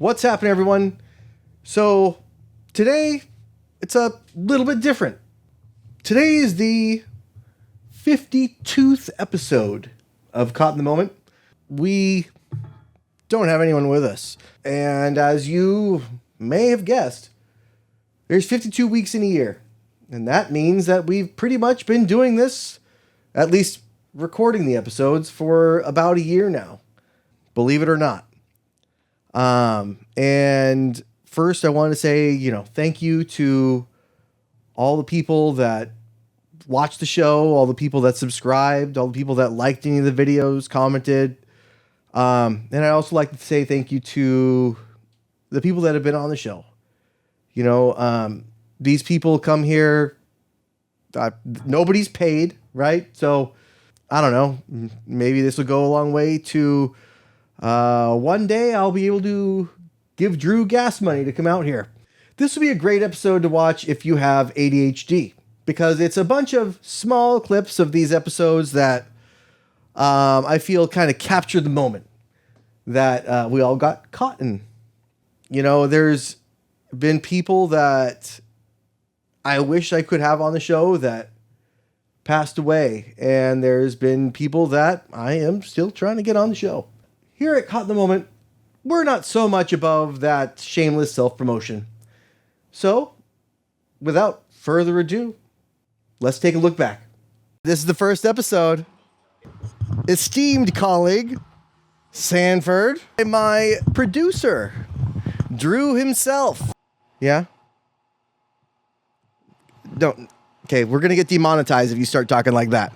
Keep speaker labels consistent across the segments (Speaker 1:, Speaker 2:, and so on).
Speaker 1: What's happening, everyone? So today, it's a little bit different. Today is the 52nd episode of Caught in the Moment. We don't have anyone with us. And as you may have guessed, there's 52 weeks in a year. And that means that we've pretty much been doing this, at least recording the episodes, for about a year now. Believe it or not. And first I want to say, thank you to all the people that watched the show, all the people that subscribed, all the people that liked any of the videos, commented. And I'd also like to say thank you to the people that have been on the show. These people come here, nobody's paid, right? So I don't know, maybe this will go a long way to, one day I'll be able to give Drew gas money to come out here. This will be a great episode to watch if you have ADHD, because it's a bunch of small clips of these episodes that I feel kind of capture the moment that we all got caught in. There's been people that I wish I could have on the show that passed away, and there's been people that I am still trying to get on the show. Here at Caught in the Moment, we're not so much above that shameless self-promotion. So, without further ado, let's take a look back. This is the first episode. Esteemed colleague, Sanford, and my producer, Drew himself. Yeah? Okay, we're going to get demonetized if you start talking like that.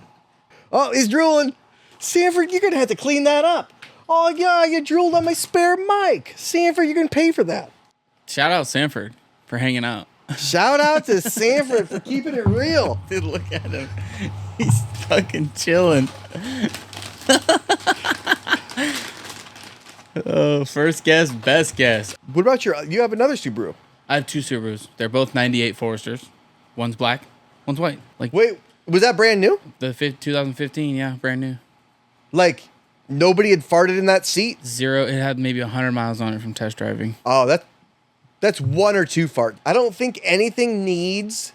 Speaker 1: Oh, he's drooling. Sanford, you're going to have to clean that up. Oh, yeah, you drooled on my spare mic. Sanford, you're going to pay for that.
Speaker 2: Shout out Sanford for hanging out.
Speaker 1: Shout out to Sanford for keeping it real.
Speaker 2: Dude, look at him. He's fucking chilling. Oh, first guess, best guess.
Speaker 1: What about you have another Subaru?
Speaker 2: I have two Subarus. They're both 98 Foresters. One's black, one's white.
Speaker 1: Wait, was that brand new?
Speaker 2: The 2015, yeah, brand new.
Speaker 1: Nobody had farted in that seat?
Speaker 2: Zero. It had maybe 100 miles on it from test driving.
Speaker 1: Oh, that's one or two farts. I don't think anything needs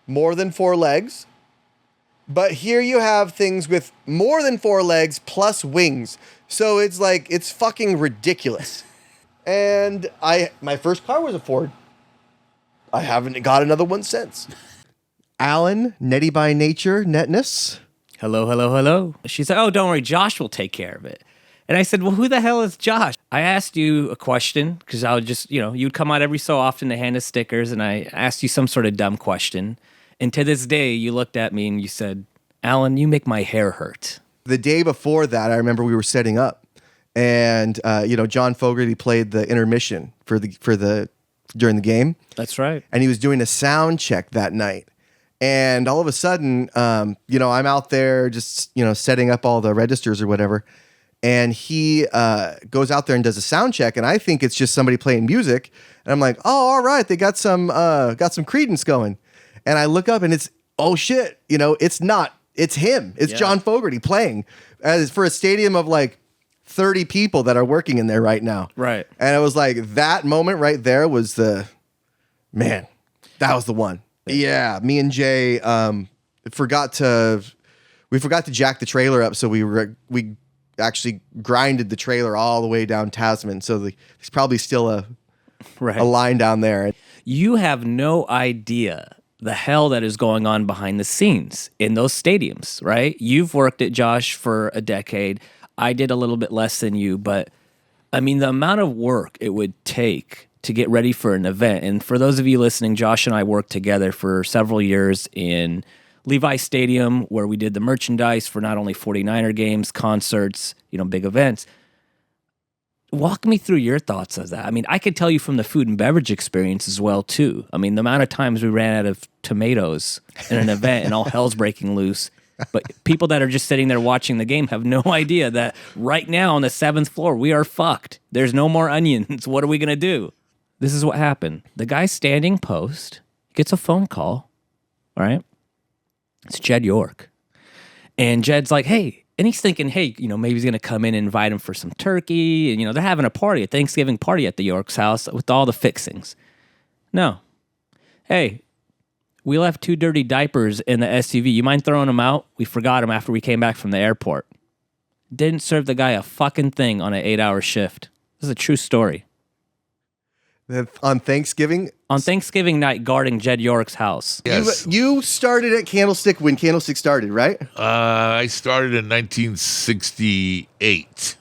Speaker 1: more than four legs. But here you have things with more than four legs plus wings. So it's fucking ridiculous. And my first car was a Ford. I haven't got another one since. Alan, netty by nature, netness.
Speaker 3: Hello. She said, oh, don't worry, Josh will take care of it. And I said, well, who the hell is Josh? I asked you a question because I would just, you'd come out every so often to hand us stickers, and I asked you some sort of dumb question. And to this day, you looked at me and you said, Alan, you make my hair hurt.
Speaker 1: The day before that, I remember we were setting up, and John Fogerty played the intermission during the game.
Speaker 3: That's right.
Speaker 1: And he was doing a sound check that night. And all of a sudden, I'm out there just, setting up all the registers or whatever. And he goes out there and does a sound check. And I think it's just somebody playing music. And I'm like, oh, all right. They got some Creedence going. And I look up and it's, oh shit. It's not, it's him. It's John Fogerty playing as for a stadium of 30 people that are working in there right now.
Speaker 3: Right.
Speaker 1: And it was that moment right there was that was the one. Yeah, me and Jay forgot to jack the trailer up, so we actually grinded the trailer all the way down Tasman. So there's probably still a line down there.
Speaker 3: You have no idea the hell that is going on behind the scenes in those stadiums, right? You've worked at Josh for a decade. I did a little bit less than you, but I mean the amount of work it would take to get ready for an event. And for those of you listening, Josh and I worked together for several years in Levi Stadium, where we did the merchandise for not only 49er games, concerts, big events. Walk me through your thoughts of that. I mean, I could tell you from the food and beverage experience as well, too. I mean, the amount of times we ran out of tomatoes in an event and all hell's breaking loose. But people that are just sitting there watching the game have no idea that right now on the 7th floor, we are fucked. There's no more onions. What are we going to do? This is what happened. The guy standing post gets a phone call, all right? It's Jed York. And Jed's like, hey, And he's thinking, hey, maybe he's going to come in and invite him for some turkey. And, they're having a Thanksgiving party at the York's house with all the fixings. No. Hey, we left 2 dirty diapers in the SUV. You mind throwing them out? We forgot them after we came back from the airport. Didn't serve the guy a fucking thing on an 8-hour shift. This is a true story.
Speaker 1: On Thanksgiving?
Speaker 3: On Thanksgiving night, guarding Jed York's house.
Speaker 4: Yes.
Speaker 1: You started at Candlestick when Candlestick started, right?
Speaker 4: I started in 1968.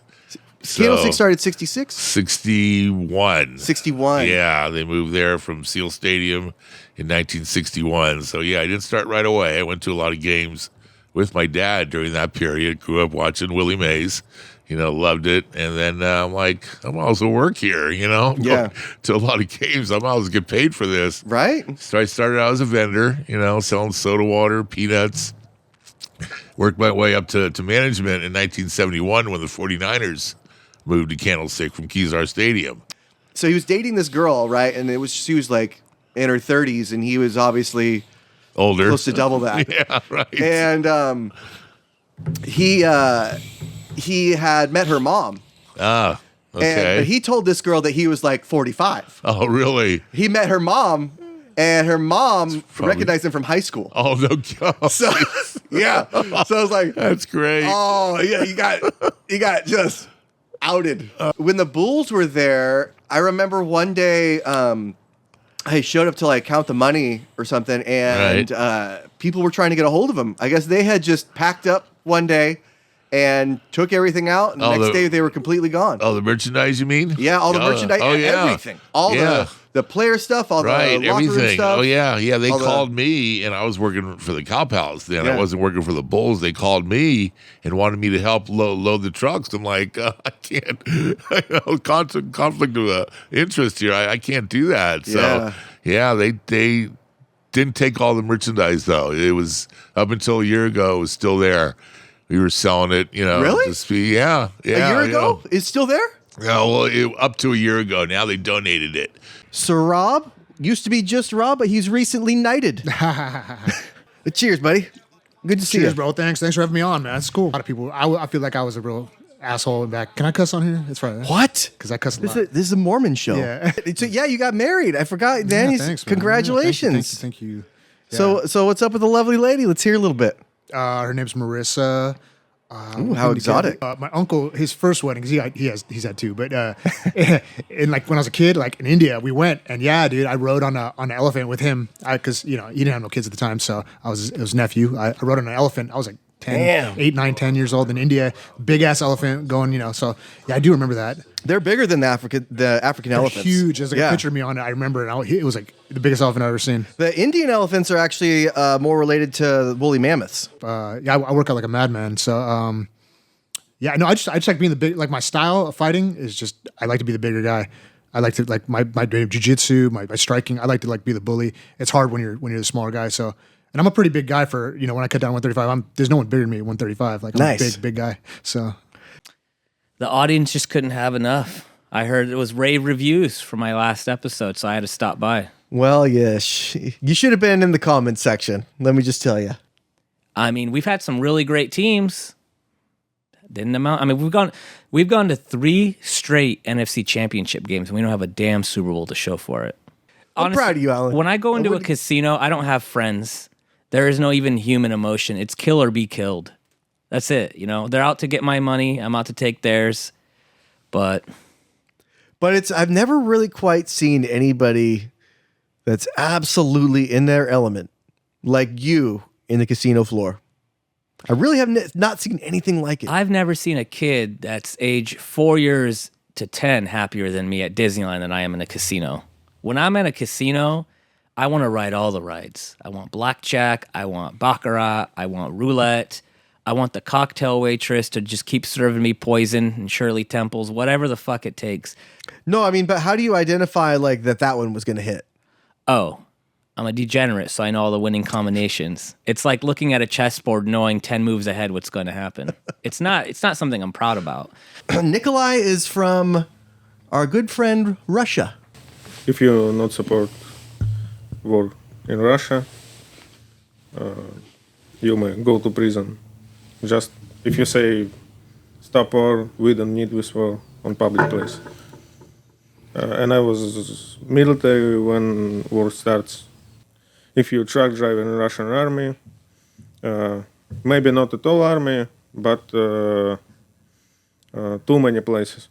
Speaker 1: Candlestick started 66?
Speaker 4: 61.
Speaker 1: 61.
Speaker 4: Yeah, they moved there from Seal Stadium in 1961. So, yeah, I didn't start right away. I went to a lot of games with my dad during that period. Grew up watching Willie Mays. Loved it. And then I'm like, I might as well work here,
Speaker 1: Yeah.
Speaker 4: Go to a lot of games. I might as well get paid for this.
Speaker 1: Right?
Speaker 4: So I started out as a vendor, selling soda water, peanuts. Worked my way up to management in 1971 when the 49ers moved to Candlestick from Kezar Stadium.
Speaker 1: So he was dating this girl, right? And she was like in her 30s, and he was obviously
Speaker 4: Older.
Speaker 1: close to double that.
Speaker 4: Yeah, right.
Speaker 1: And he had met her mom.
Speaker 4: Ah, okay.
Speaker 1: But he told this girl that he was like 45.
Speaker 4: Oh, really?
Speaker 1: He met her mom, and her mom
Speaker 4: probably-
Speaker 1: recognized him from high school.
Speaker 4: Oh, no. God.
Speaker 1: So, yeah. So I was like,
Speaker 4: That's great.
Speaker 1: oh, yeah, you got just outed. When the Bulls were there, I remember one day I showed up to like count the money or something, and people were trying to get a hold of him. I guess they had just packed up one day and took everything out, and the next day they were completely gone.
Speaker 4: Oh, the merchandise, you mean?
Speaker 1: Yeah, all the merchandise, everything. All the player stuff, all the locker room
Speaker 4: everything.
Speaker 1: stuff.
Speaker 4: Oh, yeah. Yeah, they
Speaker 1: All
Speaker 4: called me, and I was working for the Cow Palace then.
Speaker 1: Yeah.
Speaker 4: I wasn't working for the Bulls. They called me and wanted me to help load the trucks. I'm like, I can't. Conflict of interest here. I can't do that. So, they didn't take all the merchandise, though. It was, up until a year ago, it was still there. We were selling it,
Speaker 1: Really?
Speaker 4: Yeah.
Speaker 1: A year ago? It's still there?
Speaker 4: Yeah, well, up to a year ago. Now they donated it.
Speaker 1: Sir Rob used to be just Rob, but he's recently knighted. Cheers, buddy. Good to see
Speaker 5: Cheers,
Speaker 1: you.
Speaker 5: bro. Thanks for having me on, man. That's cool. A lot of people, I feel like I was a real asshole back. Can I cuss on here? It's right.
Speaker 1: What?
Speaker 5: Because I cuss a
Speaker 1: This
Speaker 5: lot.
Speaker 1: is a Mormon show.
Speaker 5: Yeah.
Speaker 1: You got married. I forgot. Danny's.
Speaker 5: Thanks, man.
Speaker 1: Congratulations.
Speaker 5: Yeah, thank you.
Speaker 1: So what's up with the lovely lady? Let's hear a little bit.
Speaker 5: Her name's Marissa.
Speaker 1: Ooh, how exotic.
Speaker 5: My uncle, his first wedding, 'cause he's had 2, but and like when I was a kid, like in India, we went, and yeah, dude, I rode on an elephant with him, because he didn't have no kids at the time, so it was his nephew. I rode on an elephant. I was like 8, 9, 10 years old in India, big ass elephant going, so yeah, I do remember that.
Speaker 1: They're bigger than the African
Speaker 5: They're
Speaker 1: elephants.
Speaker 5: huge. There's like a picture of me on it. I remember it. It was like the biggest elephant I've ever seen.
Speaker 1: The Indian elephants are actually more related to woolly mammoths.
Speaker 5: I work out like a madman, so yeah, no, I just like being the big. Like my style of fighting is just I like to be the bigger guy. I like to like my jiu-jitsu, my striking. I like to like be the bully. It's hard when you're the smaller guy. So, and I'm a pretty big guy for when I cut down 135. There's no one bigger than me at 135. Like I'm
Speaker 1: Nice.
Speaker 5: a big guy. So
Speaker 3: The audience just couldn't have enough. I heard it was rave reviews for my last episode, so I had to stop by.
Speaker 1: Well, you should have been in the comments section. Let me just tell you.
Speaker 3: I mean, we've had some really great teams. Didn't amount. I mean, we've gone to 3 straight NFC Championship games, and we don't have a damn Super Bowl to show for it.
Speaker 1: I'm proud of you, Alan.
Speaker 3: When I go into a casino, I don't have friends. There is no even human emotion. It's kill or be killed. That's it. They're out to get my money. I'm out to take theirs. But
Speaker 1: I've never really quite seen anybody that's absolutely in their element like you in the casino floor. I really have not seen anything like it.
Speaker 3: I've never seen a kid that's age 4 years to 10 happier than me at Disneyland than I am in a casino. When I'm in a casino, I want to ride all the rides. I want blackjack. I want baccarat. I want roulette. I want the cocktail waitress to just keep serving me poison and Shirley Temples, whatever the fuck it takes.
Speaker 1: No, I mean, but how do you identify like that one was going to hit?
Speaker 3: Oh, I'm a degenerate, so I know all the winning combinations. It's like looking at a chessboard knowing 10 moves ahead what's going to happen. It's not something I'm proud about.
Speaker 1: Nikolai is from our good friend Russia.
Speaker 6: If you not support war in Russia, you may go to prison. Just if you say stop war, we don't need this war on public place. And I was military when war starts. If you truck driver in Russian army, maybe not at all army, but too many places.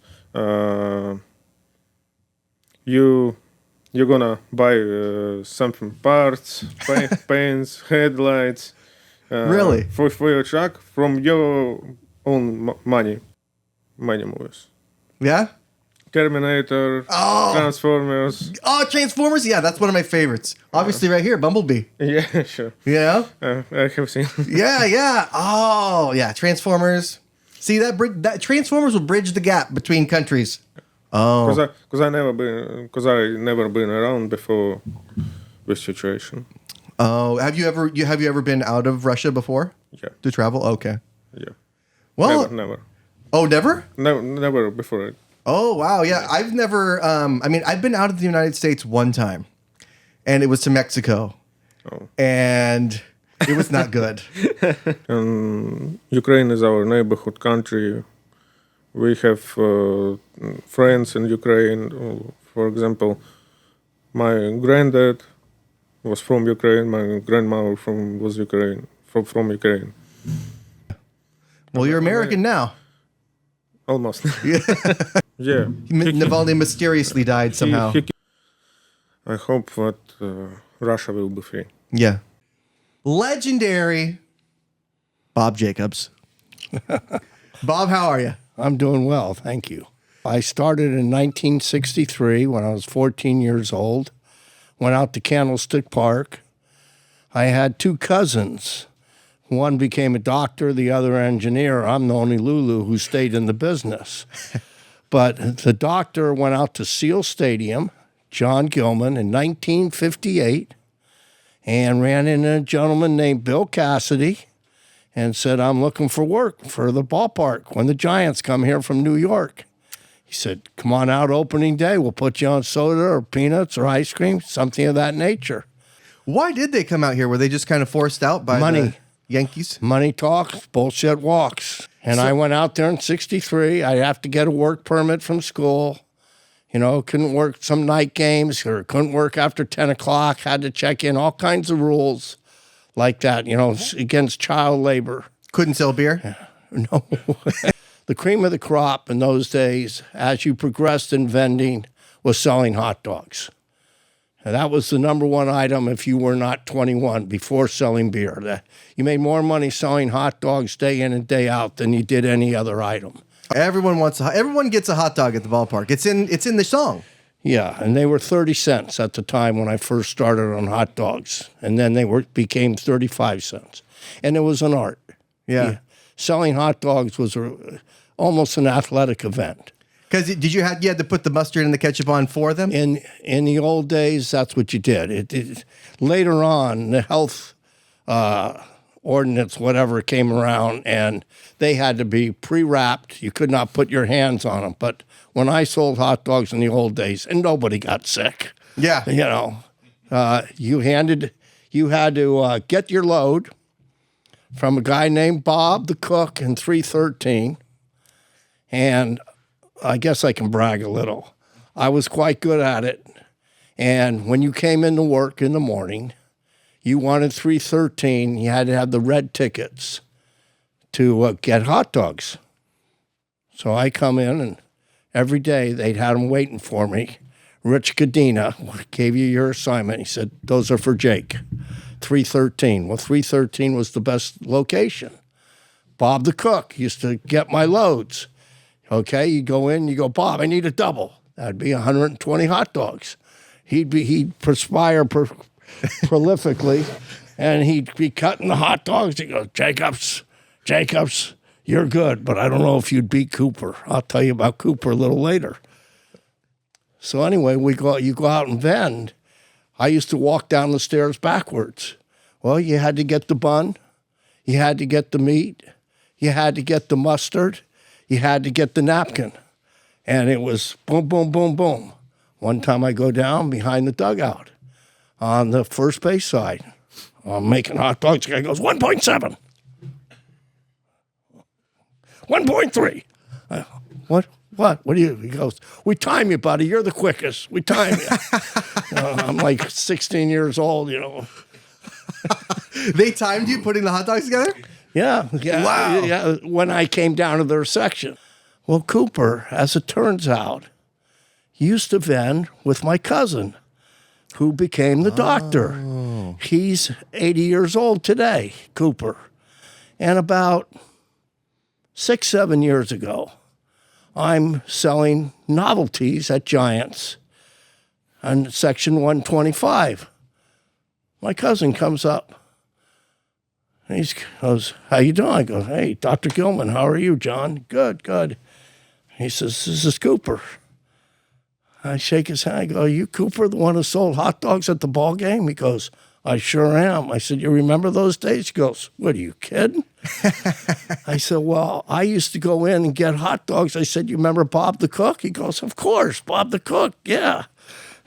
Speaker 6: You're gonna buy something parts, paints, headlights.
Speaker 1: Really?
Speaker 6: For your truck from your own money movies.
Speaker 1: Yeah.
Speaker 6: Terminator, Transformers.
Speaker 1: Oh, Transformers. Yeah, that's one of my favorites. Obviously, right here, Bumblebee.
Speaker 6: Yeah, sure.
Speaker 1: Yeah.
Speaker 6: I have seen.
Speaker 1: Yeah. Oh, yeah. Transformers. See that Transformers will bridge the gap between countries. Oh.
Speaker 6: Because I never been around before this situation.
Speaker 1: Oh, have you ever been out of Russia before?
Speaker 6: Yeah.
Speaker 1: To travel? Okay.
Speaker 6: Yeah.
Speaker 1: Well,
Speaker 6: Never.
Speaker 1: Oh, never?
Speaker 6: Never before.
Speaker 1: Oh, wow. Yeah, I've never. I've been out of the United States one time, and it was to Mexico, and it was not good.
Speaker 6: Ukraine is our neighborhood country. We have friends in Ukraine. For example, my granddad was from Ukraine. My grandmother was from Ukraine.
Speaker 1: Well, you're American now.
Speaker 6: Almost. Yeah.
Speaker 1: Navalny mysteriously died somehow.
Speaker 6: I hope that Russia will be free.
Speaker 1: Yeah. Legendary Bob Jacobs. Bob, how are you?
Speaker 7: I'm doing well, thank you. I started in 1963 when I was 14 years old. Went out to Candlestick Park. I had two cousins. One became a doctor, the other engineer. I'm the only Lulu who stayed in the business. But the doctor went out to Seal Stadium, John Gilman, in 1958, and ran into a gentleman named Bill Cassidy and said, I'm looking for work for the ballpark when the Giants come here from New York. He said, come on out opening day. We'll put you on soda or peanuts or ice cream, something of that nature.
Speaker 1: Why did they come out here? Were they just kind of forced out by
Speaker 7: Money.
Speaker 1: the Yankees?
Speaker 7: Money talks, bullshit walks. And I went out there in 63. I have to get a work permit from school. You know, couldn't work some night games or couldn't work after 10 o'clock. Had to check in, all kinds of rules like that, you know, against child labor.
Speaker 1: Couldn't sell beer?
Speaker 7: No. The cream of the crop in those days, as you progressed in vending, was selling hot dogs. And that was the number one item if you were not 21 before selling beer. You made more money selling hot dogs day in and day out than you did any other item.
Speaker 1: Everyone gets a hot dog at the ballpark. It's in the song.
Speaker 7: Yeah, and they were 30 cents at the time when I first started on hot dogs. And then they became 35 cents. And it was an art.
Speaker 1: Yeah.
Speaker 7: Selling hot dogs was almost an athletic event.
Speaker 1: Because you had to put the mustard and the ketchup on for them?
Speaker 7: In the old days, that's what you did. Later on, the health ordinance, whatever, came around, and they had to be pre-wrapped. You could not put your hands on them. But when I sold hot dogs in the old days, and nobody got sick.
Speaker 1: Yeah.
Speaker 7: You know, you had to get your load from a guy named Bob, the cook, in 313, and I guess I can brag a little. I was quite good at it. And when you came into work in the morning, you wanted 313, you had to have the red tickets to get hot dogs. So I come in, and every day they'd had them waiting for me. Rich Cadena gave you your assignment. He said, those are for Jake. 313. Well, 313 was the best location. Bob the cook used to get my loads. Okay, you go in, you go, Bob, I need a double. That'd be 120 hot dogs. He'd perspire prolifically, and he'd be cutting the hot dogs. He'd go, Jacobs, you're good, but I don't know if you'd beat Cooper. I'll tell you about Cooper a little later. So anyway, you go out and vend. I used to walk down the stairs backwards. Well, you had to get the bun, you had to get the meat, you had to get the mustard, you had to get the napkin. And it was boom, boom, boom, boom. One time I go down behind the dugout on the first base side. I'm making hot dogs. The guy goes, 1.7. 1.3. What? What do you? He goes, we time you, buddy. You're the quickest. We time you. I'm like 16 years old,
Speaker 1: They timed you putting the hot dogs together?
Speaker 7: Yeah.
Speaker 1: Wow.
Speaker 7: Yeah. When I came down to their section. Well, Cooper, as it turns out, used to vend with my cousin, who became the doctor. He's 80 years old today, Cooper. And about 6-7 years ago, I'm selling novelties at Giants on section 125. My cousin comes up. He goes, how you doing? I go, hey, Dr. Gilman, how are you, John? Good, good. He says, this is Cooper. I shake his hand. I go, are you Cooper, the one who sold hot dogs at the ball game? He goes, I sure am. I said, you remember those days? He goes, what, are you kidding? I said, well, I used to go in and get hot dogs. I said, you remember Bob the cook? He goes, of course, Bob the cook, yeah.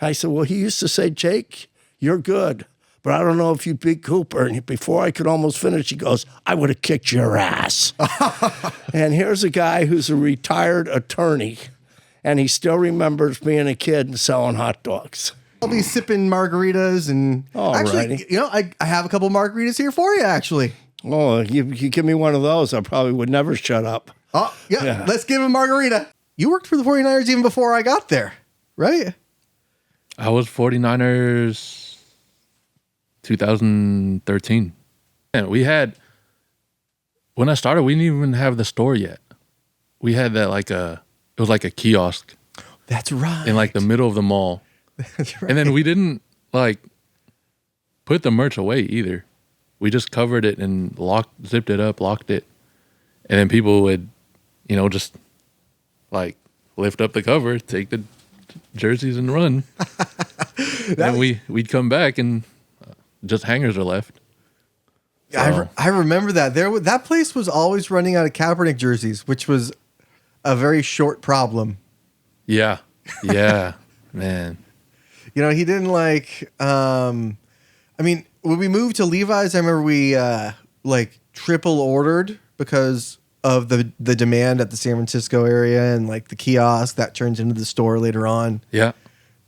Speaker 7: I said, well, he used to say, Jake, you're good, but I don't know if you beat Cooper. And before I could almost finish, he goes, I would have kicked your ass. And here's a guy who's a retired attorney, and he still remembers being a kid and selling hot dogs.
Speaker 1: I'll be sipping margaritas and actually, I have a couple margaritas here for you, actually.
Speaker 7: Oh, you give me one of those, I probably would never shut up.
Speaker 1: Oh, yeah. Let's give him a margarita. You worked for the 49ers even before I got there, right?
Speaker 8: I was 49ers 2013. And when I started, we didn't even have the store yet. We had that it was like a kiosk.
Speaker 1: That's right.
Speaker 8: In like the middle of the mall.
Speaker 1: That's right.
Speaker 8: And then we didn't put the merch away either. We just covered it and zipped it up, locked it. And then people would, just lift up the cover, take the jerseys and run. And we'd come back and just hangers are left. So.
Speaker 1: I remember that. That place was always running out of Kaepernick jerseys, which was a very short problem.
Speaker 8: Yeah. Yeah, man.
Speaker 1: He didn't when we moved to Levi's, I remember we triple ordered because of the demand at the San Francisco area and the kiosk that turns into the store later on.
Speaker 8: Yeah.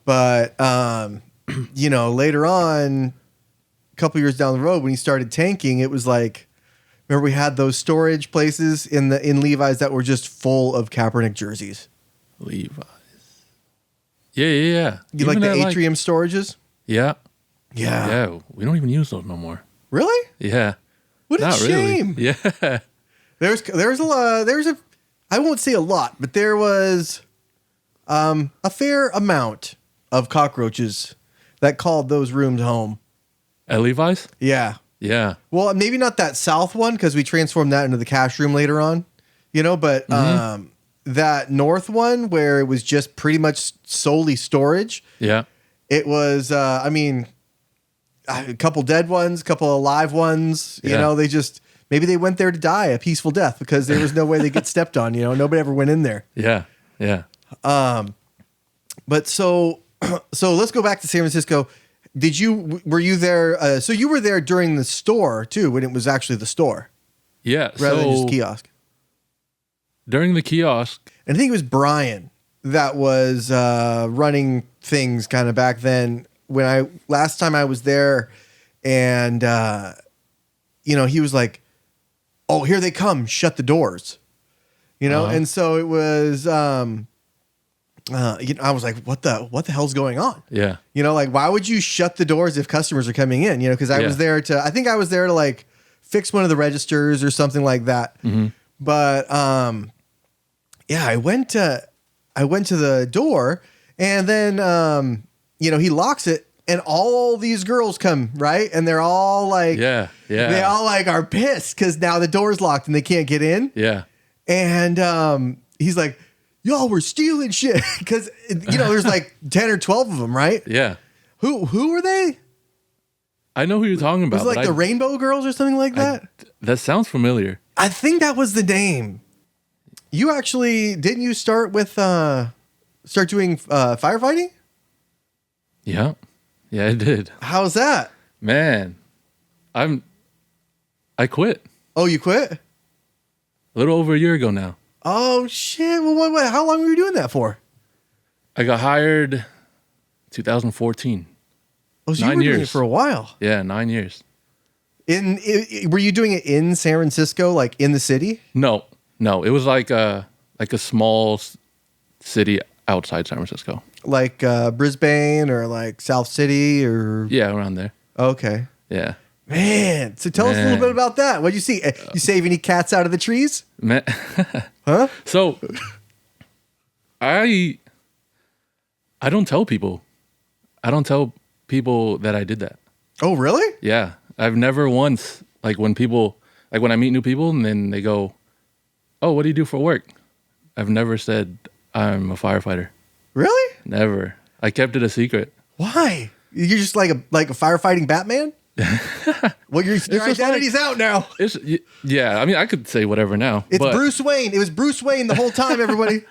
Speaker 1: But, later on, a couple years down the road when he started tanking, it was remember we had those storage places in Levi's that were just full of Kaepernick jerseys.
Speaker 8: Levi's. Yeah.
Speaker 1: You like the atrium storages?
Speaker 8: Yeah.
Speaker 1: Yeah.
Speaker 8: Yeah. We don't even use those no more.
Speaker 1: Really?
Speaker 8: Yeah.
Speaker 1: What a shame.
Speaker 8: Really. Yeah.
Speaker 1: There's a lot. I won't say a lot, but there was a fair amount of cockroaches that called those rooms home.
Speaker 8: At Levi's?
Speaker 1: Yeah.
Speaker 8: Yeah.
Speaker 1: Well, maybe not that south one because we transformed that into the cash room later on, but that north one where it was just pretty much solely storage.
Speaker 8: Yeah.
Speaker 1: It was, a couple dead ones, a couple of live ones. Maybe they went there to die a peaceful death because there was no way they get stepped on. Nobody ever went in there.
Speaker 8: Yeah. Yeah.
Speaker 1: But so let's go back to San Francisco. Were you there? So you were there during the store too, when it was actually the store.
Speaker 8: Yeah.
Speaker 1: Rather than just kiosk.
Speaker 8: During the kiosk.
Speaker 1: And I think it was Brian that was running things kind of back then last time I was there, and he was like, oh, here they come, shut the doors. And so it was I was like, what the hell's going on?
Speaker 8: Yeah.
Speaker 1: Why would you shut the doors if customers are coming in? Because I was there I think I was there to fix one of the registers or something like that.
Speaker 8: Mm-hmm.
Speaker 1: But I went to the door, and then he locks it, and all these girls come, right? And they're all they all are pissed because now the door's locked and they can't get in.
Speaker 8: Yeah.
Speaker 1: And he's like, y'all were stealing shit because there's 10 or 12 of them, right?
Speaker 8: Yeah.
Speaker 1: Who were they?
Speaker 8: I know who you're talking about.
Speaker 1: Was it the Rainbow Girls or something like that?
Speaker 8: That sounds familiar.
Speaker 1: I think that was the name. You actually didn't you start with start doing firefighting?
Speaker 8: Yeah. Yeah, I did.
Speaker 1: How's that?
Speaker 8: Man, I quit.
Speaker 1: Oh, you quit?
Speaker 8: A little over a year ago now.
Speaker 1: Oh shit! Well, wait, how long were you doing that for?
Speaker 8: I got hired 2014.
Speaker 1: Oh, so you
Speaker 8: 9
Speaker 1: were doing it
Speaker 8: years.
Speaker 1: for a while.
Speaker 8: Yeah, 9 years.
Speaker 1: Were you doing it in San Francisco, like in the city?
Speaker 8: No. It was like a small city outside San Francisco.
Speaker 1: Like Brisbane or like South City or
Speaker 8: Yeah, around there.
Speaker 1: Okay.
Speaker 8: Yeah.
Speaker 1: Man, so tell us a little bit about that. What'd you see? You save any cats out of the trees?
Speaker 8: Man.
Speaker 1: Huh?
Speaker 8: So I don't tell people. I don't tell people that I did that.
Speaker 1: Oh, really?
Speaker 8: Yeah. I've never once, like when I meet new people and then they go, "Oh, what do you do for work?" I've never said I'm a firefighter.
Speaker 1: Really?
Speaker 8: Never. I kept it a secret.
Speaker 1: Why? You're just like a firefighting Batman? Well, your identity's out now.
Speaker 8: Yeah, I mean, I could say whatever now.
Speaker 1: It's
Speaker 8: but,
Speaker 1: Bruce Wayne. It was Bruce Wayne the whole time, everybody.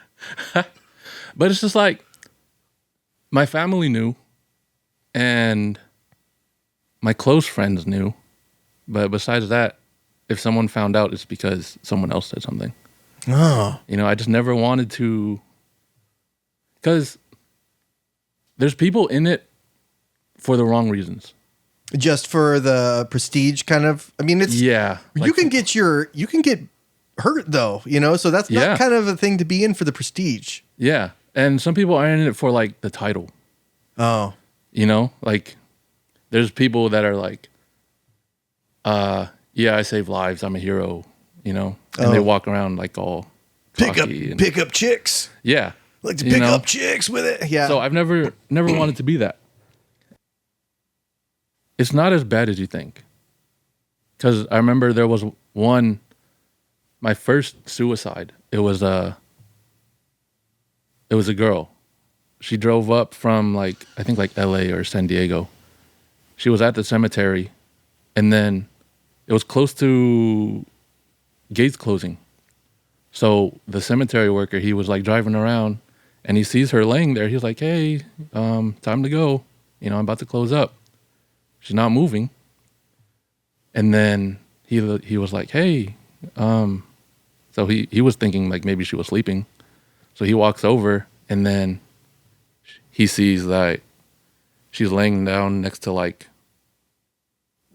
Speaker 8: But it's just like my family knew and my close friends knew. But besides that, if someone found out, it's because someone else said something.
Speaker 1: Oh.
Speaker 8: You know, I just never wanted to, because there's people in it for the wrong reasons.
Speaker 1: Just for the prestige kind of, I mean, it's,
Speaker 8: Yeah.
Speaker 1: you can get hurt though, you know, so that's
Speaker 8: Yeah.
Speaker 1: not kind of a thing to be in for the prestige.
Speaker 8: Yeah. And some people are in it for like the title.
Speaker 1: Oh.
Speaker 8: You know, like there's people that are like, yeah, I save lives. I'm a hero, you know, and they walk around like all cocky
Speaker 1: Pick up chicks.
Speaker 8: Yeah.
Speaker 1: Like to
Speaker 8: You
Speaker 1: pick
Speaker 8: know?
Speaker 1: up chicks with it. Yeah.
Speaker 8: So I've never wanted to be that. It's not as bad as you think. Because I remember there was my first suicide. It was a girl. She drove up from I think LA or San Diego. She was at the cemetery, and then it was close to gates closing. So the cemetery worker, he was like driving around, and he sees her laying there. He's like, "Hey, time to go. You know, I'm about to close up." She's not moving. And then he was like, "Hey," so he was thinking like maybe she was sleeping. So he walks over, and then he sees that she's laying down next to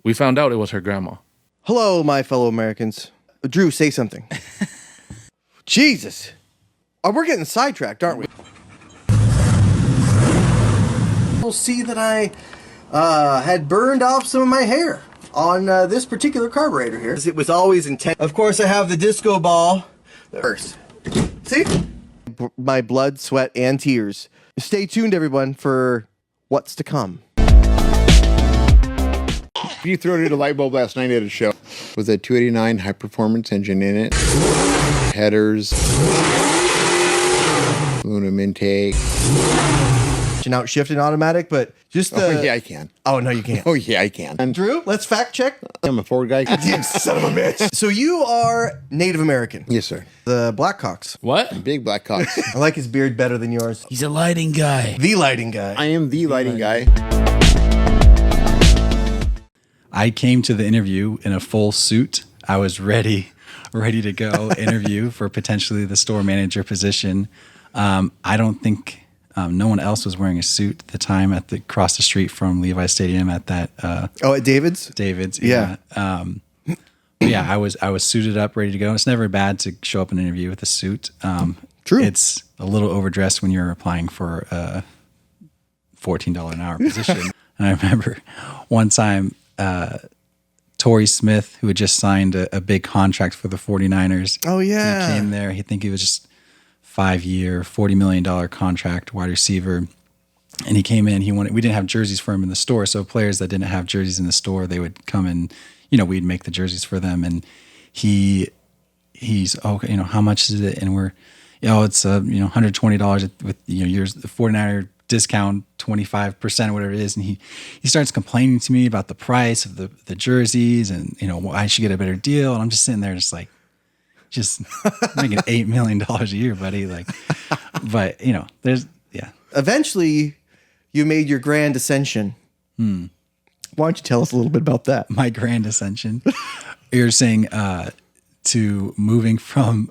Speaker 8: we found out it was her grandma.
Speaker 1: Hello, my fellow Americans. Drew, say something. Jesus. Oh, we're getting sidetracked, aren't we? You'll see that I had burned off some of my hair on this particular carburetor here. It was always intent. Of course, I have the disco ball. First. See? My blood, sweat, and tears. Stay tuned, everyone, for what's to come.
Speaker 9: You threw it in a light bulb last night at a show. Was a 289 high performance engine in it. Headers. Aluminum intake.
Speaker 1: Out shift and automatic, but just the...
Speaker 9: Oh, yeah, I can.
Speaker 1: Oh, no, you can't.
Speaker 9: Oh, yeah, I can. And
Speaker 1: Drew, let's fact check.
Speaker 9: I'm a Ford guy.
Speaker 1: You son of a bitch. So you are Native American.
Speaker 9: Yes, sir.
Speaker 1: The Blackhawks.
Speaker 2: What?
Speaker 9: Big black cocks.
Speaker 1: I like his beard better than yours.
Speaker 2: He's a lighting guy.
Speaker 1: The lighting guy.
Speaker 9: I am the lighting guy.
Speaker 10: I came to the interview in a full suit. I was ready to go interview for potentially the store manager position. I don't think no one else was wearing a suit at the time across the street from Levi Stadium at that.
Speaker 1: At David's?
Speaker 10: David's,
Speaker 1: Yeah.
Speaker 10: Yeah, I was suited up, ready to go. It's never bad to show up in an interview with a suit.
Speaker 1: True.
Speaker 10: It's a little overdressed when you're applying for a $14 an hour position. And I remember one time, Torrey Smith, who had just signed a big contract for the 49ers.
Speaker 1: Oh, yeah.
Speaker 10: He came there. He think he was just 5-year, $40 million contract wide receiver. And he came in, we didn't have jerseys for him in the store. So players that didn't have jerseys in the store, they would come and, we'd make the jerseys for them. And he's, okay, how much is it? And we're, it's, $120 with, yours, the 49er discount 25% or whatever it is. And he starts complaining to me about the price of the jerseys and, I should get a better deal. And I'm just sitting there just making $8 million a year, buddy. But
Speaker 1: Eventually, you made your grand ascension. Why don't you tell us a little bit about that?
Speaker 10: My grand ascension. You're saying to moving from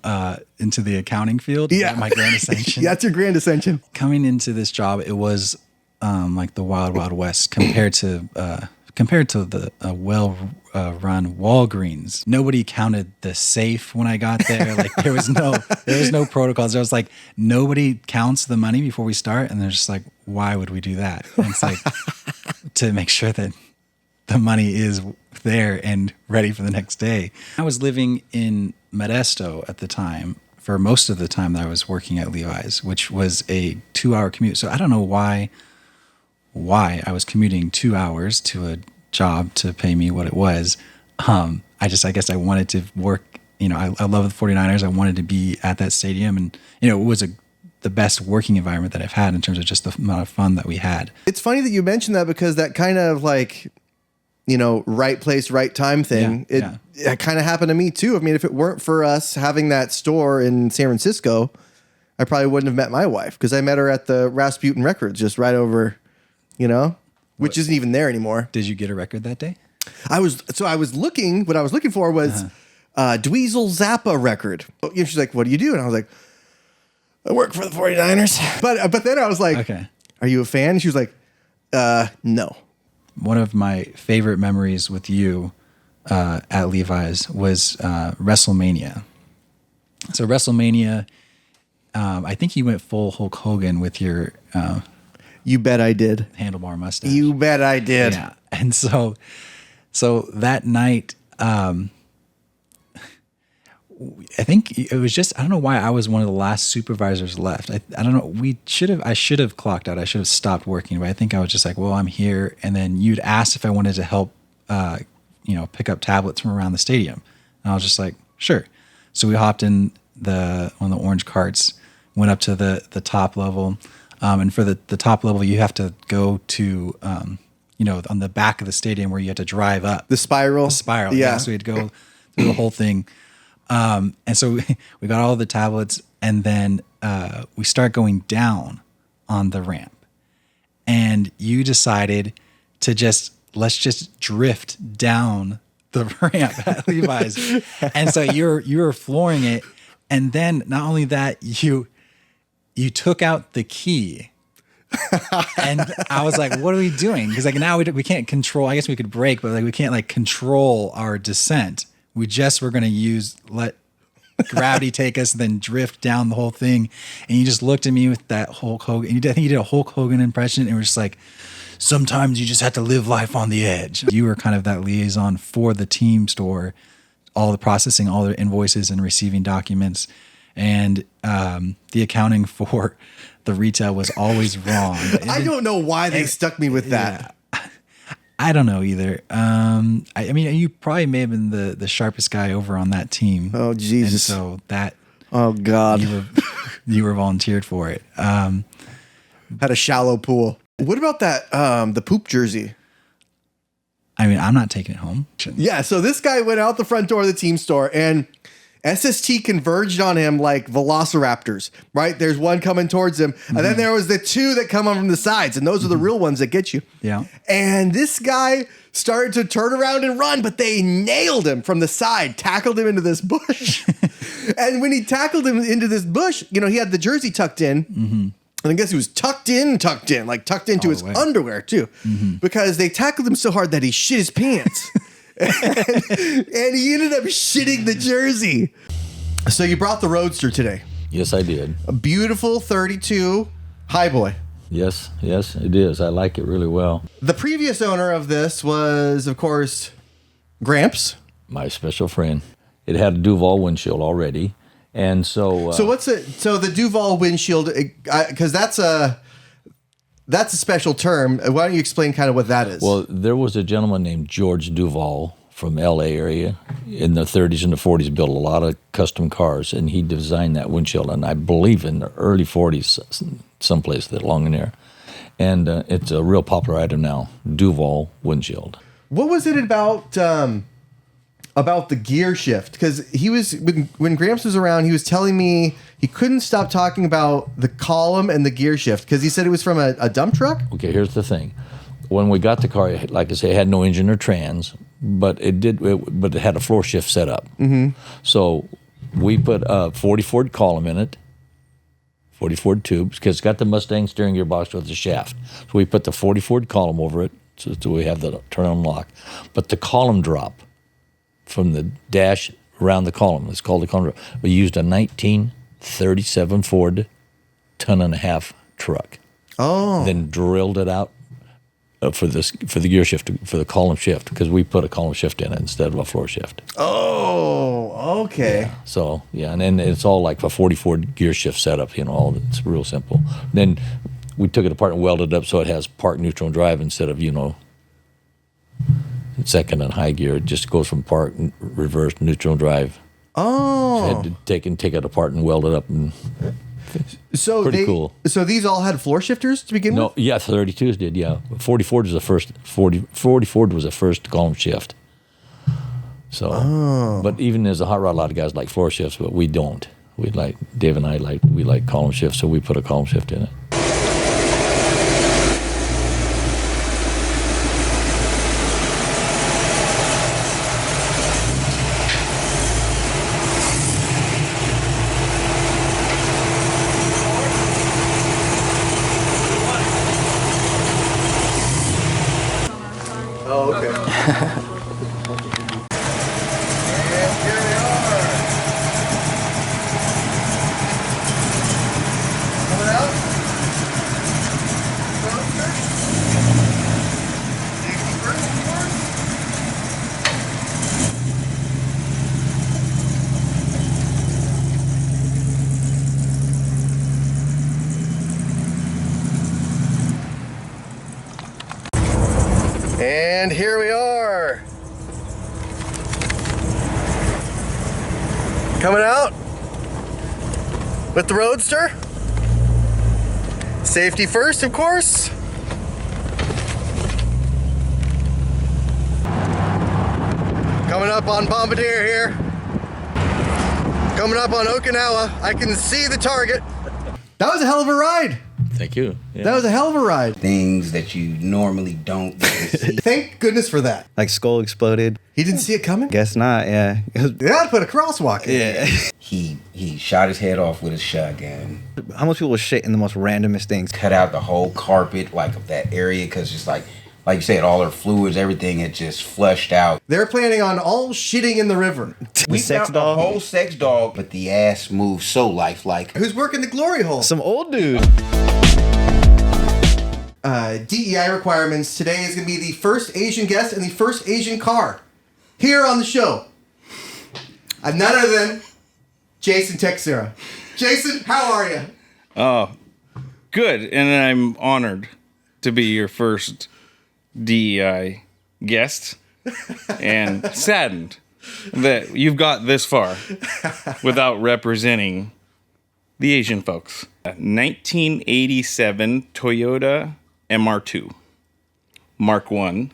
Speaker 10: into the accounting field.
Speaker 1: Yeah.
Speaker 10: My grand ascension.
Speaker 1: That's your grand ascension.
Speaker 10: Coming into this job, it was like the wild, wild west compared to the well-run Walgreens. Nobody counted the safe when I got there. Like there was no protocols. There was like nobody counts the money before we start, and they're just like, why would we do that? And it's like to make sure that the money is there and ready for the next day. I was living in Modesto at the time for most of the time that I was working at Levi's, which was a 2-hour commute. So I don't know why I was commuting 2 hours to a job to pay me what it was. I guess I wanted to work, I love the 49ers. I wanted to be at that stadium, and it was the best working environment that I've had in terms of just the amount of fun that we had.
Speaker 1: It's funny that you mentioned that, because that kind of like, right place, right time thing.
Speaker 10: Yeah,
Speaker 1: It kind of happened to me too. I mean, if it weren't for us having that store in San Francisco, I probably wouldn't have met my wife, because I met her at the Rasputin Records just right over, which isn't even there anymore.
Speaker 10: Did you get a record that day?
Speaker 1: What I was looking for was Dweezil Zappa record. She's like, what do you do? And I was like, I work for the 49ers. But then I was like,
Speaker 10: Okay.
Speaker 1: Are you a fan? And she was like, no.
Speaker 10: One of my favorite memories with you at Levi's was WrestleMania. So WrestleMania, I think you went full Hulk Hogan with your
Speaker 1: You bet I did.
Speaker 10: handlebar mustache.
Speaker 1: You bet I did.
Speaker 10: Yeah. And so that night, I think it was just, I don't know why I was one of the last supervisors left. I don't know. I should have clocked out. I should have stopped working, but I think I was just like, well, I'm here. And then you'd asked if I wanted to help, pick up tablets from around the stadium. And I was just like, sure. So we hopped in one of the orange carts, went up to the top level. And for the top level, you have to go to, on the back of the stadium where you have to drive up.
Speaker 1: The spiral.
Speaker 10: Yeah. So we had to go through the whole thing. And so we got all the tablets, and then we start going down on the ramp. And you decided to let's just drift down the ramp at Levi's. And so you were flooring it. And then not only that, you took out the key. And I was like, what are we doing? Because like now we can't control, I guess we could brake, but like we can't like control our descent. We just were going to let gravity take us and then drift down the whole thing. And you just looked at me with that Hulk Hogan. I think you did a Hulk Hogan impression. And we're just like, sometimes you just have to live life on the edge. You were kind of that liaison for the team store, all the processing, all the invoices and receiving documents. And the accounting for the retail was always wrong.
Speaker 1: I don't know why they stuck me with that.
Speaker 10: Yeah. I don't know either. I mean, you probably may have been the sharpest guy over on that team.
Speaker 1: Oh, Jesus.
Speaker 10: And so that.
Speaker 1: Oh, God.
Speaker 10: You were volunteered for it.
Speaker 1: Had a shallow pool. What about that, the poop jersey?
Speaker 10: I mean, I'm not taking it home.
Speaker 1: Yeah, so this guy went out the front door of the team store, and SST converged on him like velociraptors, right? There's one coming towards him, and then there was the two that come on from the sides, and those are the real ones that get you.
Speaker 10: Yeah.
Speaker 1: And this guy started to turn around and run, but they nailed him from the side, tackled him into this bush. And when he tackled him into this bush, he had the jersey tucked in. Mm-hmm. And I guess he was tucked into his underwear too, because they tackled him so hard that he shit his pants. and he ended up shitting the jersey. So you brought the Roadster today.
Speaker 11: Yes, I did.
Speaker 1: A beautiful 32 Highboy.
Speaker 11: Yes, it is. I like it really well.
Speaker 1: The previous owner of this was, of course, Gramps.
Speaker 11: My special friend. It had a Duval windshield already. And so...
Speaker 1: so what's it? So the Duval windshield, because that's a special term. Why don't you explain kind of what that is?
Speaker 11: Well, there was a gentleman named George Duval from L.A. area in the 30s and the 40s, built a lot of custom cars, and he designed that windshield, and I believe in the early 40s, someplace along in there. And it's a real popular item now, Duval windshield.
Speaker 1: What was it about the gear shift? Because he was, when Gramps was around, he was telling me he couldn't stop talking about the column and the gear shift, because he said it was from a dump truck.
Speaker 11: Okay, here's the thing. When we got the car, like I say, it had no engine or trans, but but it had a floor shift setup. Mm-hmm. So we put a 40 Ford column in it, 40 Ford tubes, because it's got the Mustang steering gearbox with the shaft. So we put the 40 Ford column over it, so we have the turn on lock. But the column drop from the dash around the column, it's called the column drop. We used a 1937 Ford 1.5 ton truck.
Speaker 1: Oh.
Speaker 11: Then drilled it out for the gear shift, for the column shift, because we put a column shift in it instead of a floor shift.
Speaker 1: Oh, okay.
Speaker 11: Yeah. So and then it's all like a 40 Ford gear shift setup. It's real simple. Then we took it apart and welded it up so it has park, neutral, and drive instead of second and high gear. It just goes from park, reverse, neutral, and drive.
Speaker 1: Oh.
Speaker 11: So I had to take it apart and weld it up, and pretty cool.
Speaker 1: So these all had floor shifters to begin with?
Speaker 11: No, yeah, 32s did, yeah. 40 Ford was the first. 40 Ford was the first column shift. So, but even as a hot rod, a lot of guys like floor shifts, but we don't. Dave and I like column shifts, so we put a column shift in it.
Speaker 1: Oh, okay. And here we are. Coming out. Safety first, of course. And here we are. Coming out with the Roadster. Safety first, of course. Coming up on Bombardier here. Coming up on Okinawa. I can see the target. That was a hell of a ride.
Speaker 11: Thank you. Yeah.
Speaker 1: That was a hell of a ride.
Speaker 12: Things that you normally don't get to see.
Speaker 1: Thank goodness for that.
Speaker 13: Like skull exploded.
Speaker 1: He didn't see it coming?
Speaker 13: Guess not, yeah.
Speaker 1: They had to put a crosswalk in.
Speaker 13: Yeah.
Speaker 12: He shot his head off with his shotgun.
Speaker 13: How much people shit in the most randomest things?
Speaker 12: Cut out the whole carpet of that area because just like you said, all their fluids, everything had just flushed out.
Speaker 1: They're planning on all shitting in the river.
Speaker 12: We found a whole sex dog, but the ass moved so lifelike.
Speaker 1: Who's working the glory hole?
Speaker 13: Some old dude.
Speaker 1: DEI requirements. Today is going to be the first Asian guest and the first Asian car here on the show. None other than Jason Texera. Jason, how are you?
Speaker 14: Oh, good. And I'm honored to be your first DEI guest and saddened that you've got this far without representing the Asian folks. 1987 Toyota MR2. Mark 1,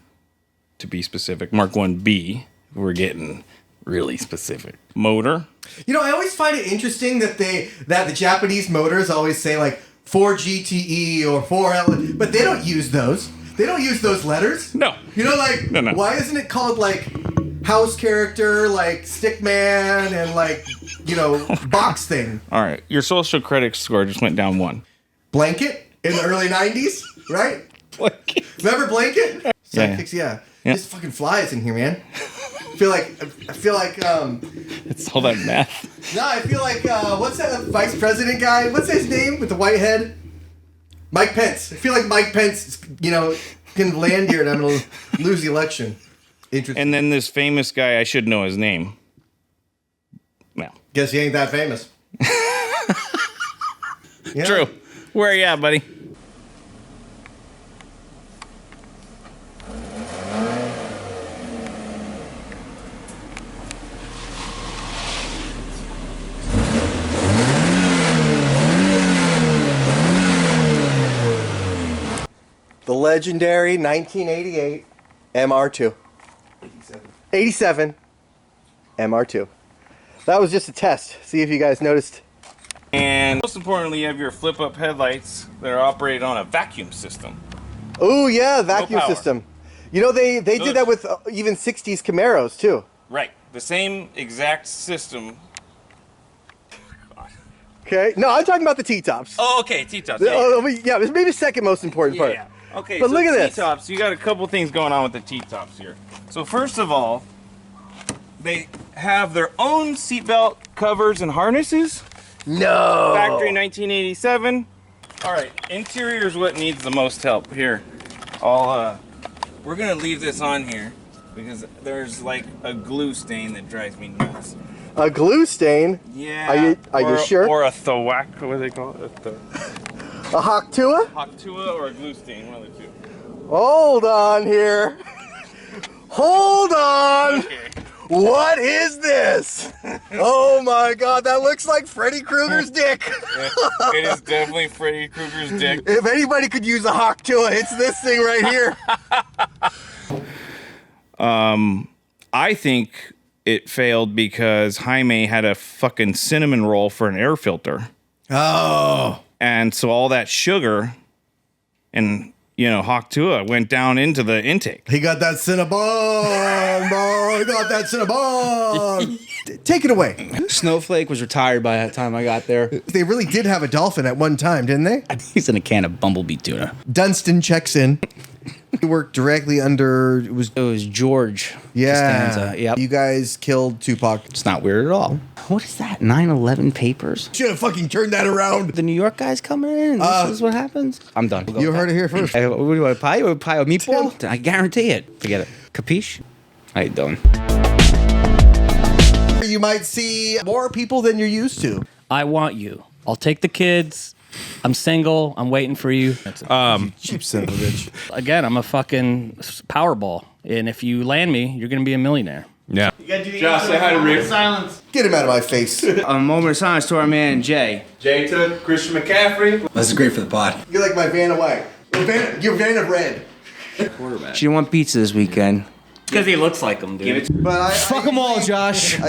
Speaker 14: to be specific. Mark 1B, we're getting really specific. Motor.
Speaker 1: You know, I always find it interesting that the Japanese motors always say like 4GTE or 4L, but they don't use those. They don't use those letters.
Speaker 14: No.
Speaker 1: You know, like,
Speaker 14: no.
Speaker 1: Why isn't it called like house character, like stickman, and like, box thing?
Speaker 14: All right. Your social credit score just went down 1.
Speaker 1: Blanket in the early 90s, right?
Speaker 14: Blanket.
Speaker 1: Remember Blanket? Sidekicks,
Speaker 14: Yeah.
Speaker 1: This fucking flies in here, man. I feel like
Speaker 14: it's all that math.
Speaker 1: No, I feel like what's that vice president guy? What's his name with the white head? Mike Pence. I feel like Mike Pence, can land here and I'm gonna lose the election. Interesting.
Speaker 14: And then this famous guy, I should know his name. No.
Speaker 1: Guess he ain't that famous. Yeah.
Speaker 14: True. Where are you at, buddy?
Speaker 1: The legendary 1988 MR2. 87 MR2. That was just a test. See if you guys noticed.
Speaker 14: And most importantly, you have your flip-up headlights that are operated on a vacuum system.
Speaker 1: Oh yeah, vacuum
Speaker 14: power.
Speaker 1: system. You know, they did that with even 60s Camaros, too.
Speaker 14: Right. The same exact system.
Speaker 1: Okay. No, I'm talking about the T-tops.
Speaker 14: Oh, okay. T-tops.
Speaker 1: Yeah, maybe the second most important part.
Speaker 14: Okay,
Speaker 1: But
Speaker 14: so
Speaker 1: look at this.
Speaker 14: T-tops, you got a couple things going on with the T-tops here. So first of all, they have their own seatbelt covers and harnesses.
Speaker 1: No.
Speaker 14: Factory 1987. All right, interior is what needs the most help. Here, we're gonna leave this on here because there's like a glue stain that drives me nuts.
Speaker 1: A glue stain?
Speaker 14: Yeah.
Speaker 1: Are you sure?
Speaker 14: Or a thwack, what do they call it?
Speaker 1: A Hawktua?
Speaker 14: Hawktua or a glue stain, one of the two.
Speaker 1: Hold on here. Hold on.
Speaker 14: Okay.
Speaker 1: What is this? Oh my God, that looks like Freddy Krueger's dick.
Speaker 14: It is definitely Freddy Krueger's dick.
Speaker 1: If anybody could use a Hawktua, it's this thing right here.
Speaker 14: I think it failed because Jaime had a fucking cinnamon roll for an air filter.
Speaker 1: Oh.
Speaker 14: And so all that sugar and, Hawktua went down into the intake.
Speaker 1: He got that Cinnabon, bro. He got that Cinnabon. Take it away.
Speaker 13: Snowflake was retired by that time I got there.
Speaker 1: They really did have a dolphin at one time, didn't they?
Speaker 13: He's in a can of bumblebee tuna.
Speaker 1: Dunstan checks in. He worked directly under... It was
Speaker 13: George Costanza. Yep.
Speaker 1: You guys killed Tupac.
Speaker 13: It's not weird at all. What is that? 9/11 papers?
Speaker 1: Should have fucking turned that around.
Speaker 13: The New York guys coming in. This is what happens. I'm done.
Speaker 1: You heard it here first.
Speaker 13: What do you want? Pie? A meatball? I guarantee it. Forget it. Capiche? How you doing?
Speaker 1: You might see more people than you're used to.
Speaker 3: I want you. I'll take the kids. I'm single. I'm waiting for you.
Speaker 1: Cheap son of a bitch.
Speaker 3: Again, I'm a fucking Powerball. And if you land me, you're going to be a millionaire.
Speaker 8: Yeah.
Speaker 14: Josh, say hi to Rick.
Speaker 15: Silence.
Speaker 1: Get him out of my face.
Speaker 13: A moment of silence to our man, Jay.
Speaker 14: Jay took Christian McCaffrey.
Speaker 10: This is great for the pod.
Speaker 1: You're like my Van of White. You're Van of Red.
Speaker 13: Quarterback. She didn't want pizza this weekend.
Speaker 3: Because he looks like him, dude.
Speaker 13: Fuck them all, Josh.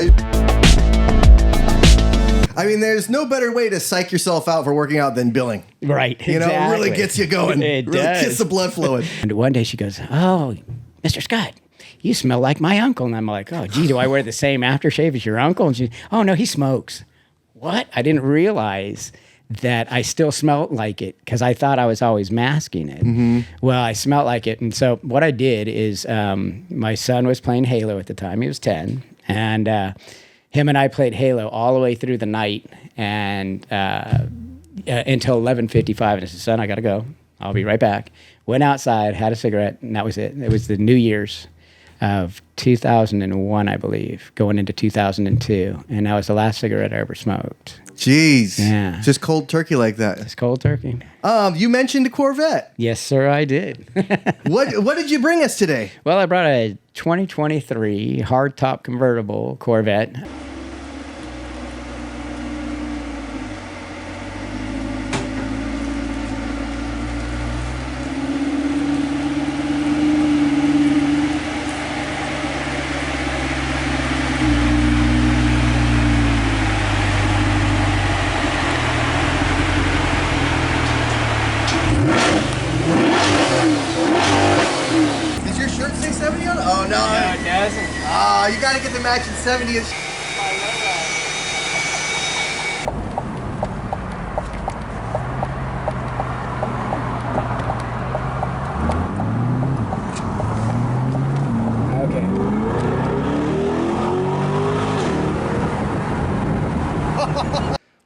Speaker 1: I mean, there's no better way to psych yourself out for working out than billing.
Speaker 15: Right.
Speaker 1: You know, it really gets you going.
Speaker 15: It
Speaker 1: really
Speaker 15: does.
Speaker 1: gets the blood flowing.
Speaker 15: And one day she goes, "Oh, Mr. Scott, you smell like my uncle." And I'm like, "Oh, gee, do I wear the same aftershave as your uncle?" And she, "Oh, no, he smokes." What? I didn't realize that I still smelled like it because I thought I was always masking it.
Speaker 1: Mm-hmm.
Speaker 15: Well, I smelled like it. And so what I did is my son was playing Halo at the time. He was 10. And him and I played Halo all the way through the night and until 11:55. And I said, "Son, I got to go. I'll be right back." Went outside, had a cigarette, and that was it. It was the New Year's of 2001, I believe, going into 2002. And that was the last cigarette I ever smoked.
Speaker 1: Jeez.
Speaker 15: Yeah.
Speaker 1: Just cold turkey like that.
Speaker 15: It's cold turkey.
Speaker 1: You mentioned a Corvette.
Speaker 15: Yes, sir, I did.
Speaker 1: What did you bring us today?
Speaker 15: Well, I brought a 2023 hardtop convertible Corvette.
Speaker 1: Does your shirt say 70 on it? Oh, no.
Speaker 14: Yeah, it doesn't.
Speaker 1: You got to get the matching 70th.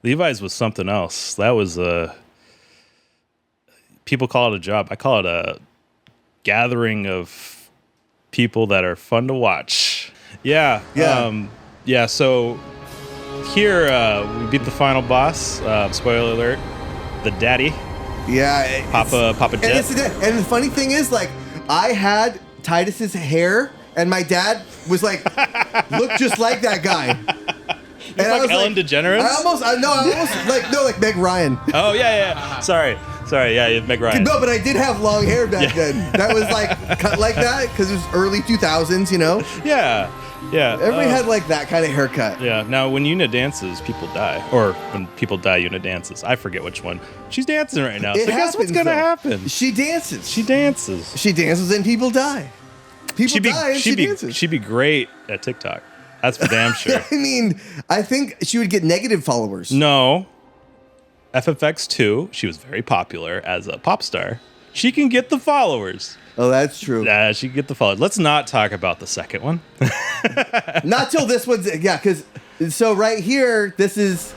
Speaker 16: Levi's was something else. That was people call it a job. I call it a gathering of people that are fun to watch. Yeah. So here we beat the final boss. Spoiler alert: the daddy.
Speaker 1: Yeah.
Speaker 16: Papa Jet.
Speaker 1: And the funny thing is, like, I had Titus's hair, and my dad was like, looked just like that guy.
Speaker 16: It's like Ellen DeGeneres?
Speaker 1: I almost like Meg Ryan.
Speaker 16: Oh, yeah. Sorry, yeah, Meg Ryan.
Speaker 1: No, but I did have long hair back then. That was like cut like that because it was early 2000s, you know?
Speaker 16: Yeah.
Speaker 1: Everybody had like that kind of haircut.
Speaker 16: Yeah. Now, when Una dances, people die. Or when people die, Una dances. I forget which one. She's dancing right now. So guess what's going to happen?
Speaker 1: She dances.
Speaker 16: She dances
Speaker 1: and people die. People die and she dances.
Speaker 16: She'd be great at TikTok. That's for damn sure.
Speaker 1: I mean, I think she would get negative followers.
Speaker 16: No. FFX2, she was very popular as a pop star. She can get the followers.
Speaker 1: Oh, that's true.
Speaker 16: Yeah, she can get the followers. Let's not talk about the second one.
Speaker 1: Not till this one's, yeah, because, so right here, this is.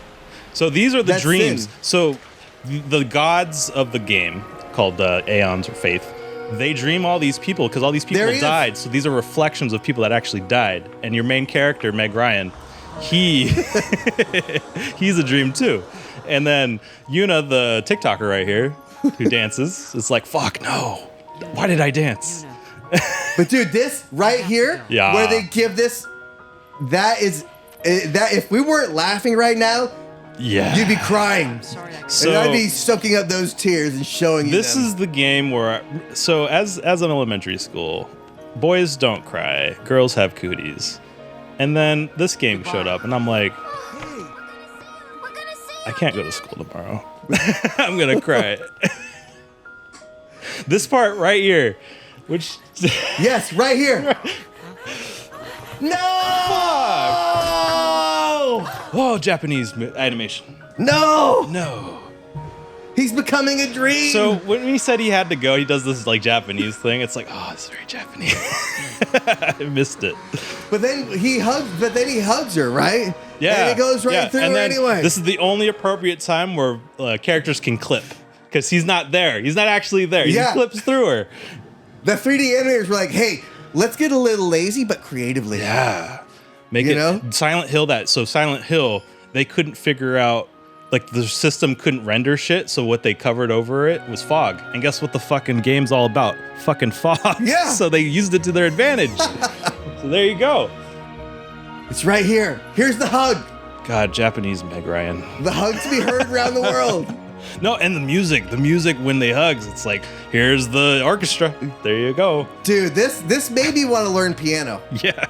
Speaker 16: So these are the
Speaker 1: that's
Speaker 16: dreams.
Speaker 1: sin.
Speaker 16: So the gods of the game, called Aeons or Faith, they dream all these people because all these people died. So these are reflections of people that actually died. And your main character, Meg Ryan, he's a dream too. And then Yuna, the TikToker right here, who dances, is like, fuck no. Why did I dance?
Speaker 1: But dude, this right here,
Speaker 16: Yeah.
Speaker 1: where they give this, that if we weren't laughing right now,
Speaker 16: Yeah.
Speaker 1: you'd be crying.
Speaker 16: So-
Speaker 1: and I'd be soaking up those tears and showing you
Speaker 16: This
Speaker 1: them.
Speaker 16: is the game where, as an elementary school, boys don't cry, girls have cooties. And then this game showed up, and I'm like, I can't go to school tomorrow. I'm gonna cry. This part right here, which
Speaker 1: yes, right here. No!
Speaker 16: Whoa, Japanese animation.
Speaker 1: No! He's becoming a dream.
Speaker 16: So when he said he had to go, he does this like Japanese thing. It's like, oh, it's very Japanese. I missed it.
Speaker 1: But then he hugs her, right?
Speaker 16: Yeah.
Speaker 1: And it goes right through
Speaker 16: and
Speaker 1: her
Speaker 16: then
Speaker 1: anyway.
Speaker 16: This is the only appropriate time where characters can clip. Because he's not there. He's not actually there. He
Speaker 1: Yeah.
Speaker 16: clips through her.
Speaker 1: The 3D animators were like, hey, let's get a little lazy, but creatively.
Speaker 16: Yeah. Make
Speaker 1: You
Speaker 16: it
Speaker 1: know?
Speaker 16: Silent Hill Silent Hill, they couldn't figure out, like the system couldn't render shit, so what they covered over it was fog. And guess what the fucking game's all about? Fucking fog.
Speaker 1: Yeah.
Speaker 16: So they used it to their advantage. So there you go.
Speaker 1: It's right here. Here's the hug.
Speaker 16: God, Japanese Meg Ryan.
Speaker 1: The hug to be heard around the world.
Speaker 16: No, and the music when they hugs, it's like, here's the orchestra. There you go.
Speaker 1: Dude, this made me want to learn piano.
Speaker 16: Yeah.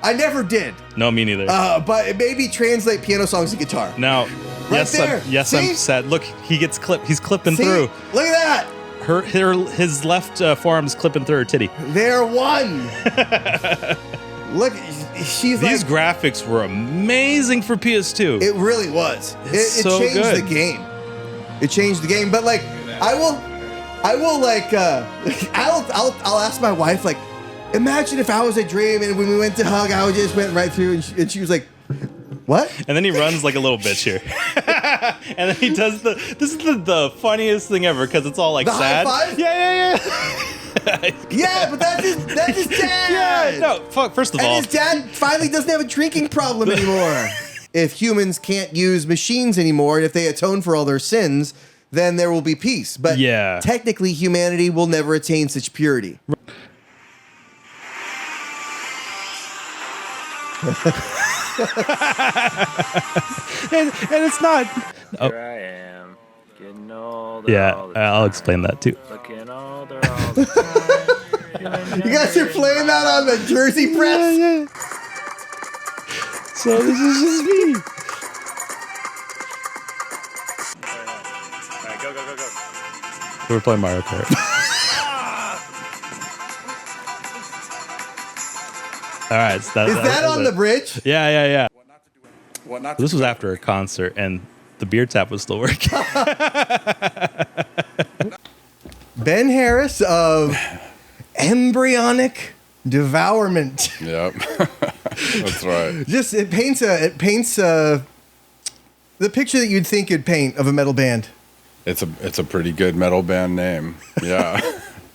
Speaker 1: I never did.
Speaker 16: No, me neither.
Speaker 1: But it made me translate piano songs to guitar.
Speaker 16: Now,
Speaker 1: Right there.
Speaker 16: I'm sad. Look, he gets clipped. He's clipping
Speaker 1: See?
Speaker 16: through.
Speaker 1: Look at that.
Speaker 16: His left forearm's clipping through her titty.
Speaker 1: They're one. Look, she's
Speaker 16: These
Speaker 1: like,
Speaker 16: graphics were amazing for PS2.
Speaker 1: it really was. It
Speaker 16: so
Speaker 1: changed
Speaker 16: good.
Speaker 1: the game. It changed the game. But like, I will like, I'll ask my wife, like, imagine if I was a dream and when we went to hug, I just went right through and she was like, what?
Speaker 16: And then he runs like a little bitch here. And then he does this is the funniest thing ever because it's all like
Speaker 1: The
Speaker 16: sad.
Speaker 1: high five?
Speaker 16: Yeah.
Speaker 1: Yeah, but that's his dad.
Speaker 16: Yeah, no, fuck, first of
Speaker 1: And
Speaker 16: all.
Speaker 1: his dad finally doesn't have a drinking problem anymore. If humans can't use machines anymore, and if they atone for all their sins, then there will be peace. But
Speaker 16: Yeah.
Speaker 1: technically, humanity will never attain such purity.
Speaker 16: and it's not. Oh.
Speaker 17: Here I am, getting older.
Speaker 16: Yeah,
Speaker 17: all the
Speaker 16: I'll explain that too.
Speaker 17: looking older all the time.
Speaker 1: You guys are playing that on the Jersey press?
Speaker 16: Yeah. So this is just me.
Speaker 17: All right, go.
Speaker 16: We're playing Mario Kart. All right,
Speaker 1: Is that on the bridge?
Speaker 16: Yeah. This was after a concert, and the beer tap was still working.
Speaker 1: Ben Harris of Embryonic Devourment.
Speaker 18: Yep, that's right.
Speaker 1: Just it paints the picture that you'd think you'd paint of a metal band.
Speaker 18: It's a pretty good metal band name. Yeah,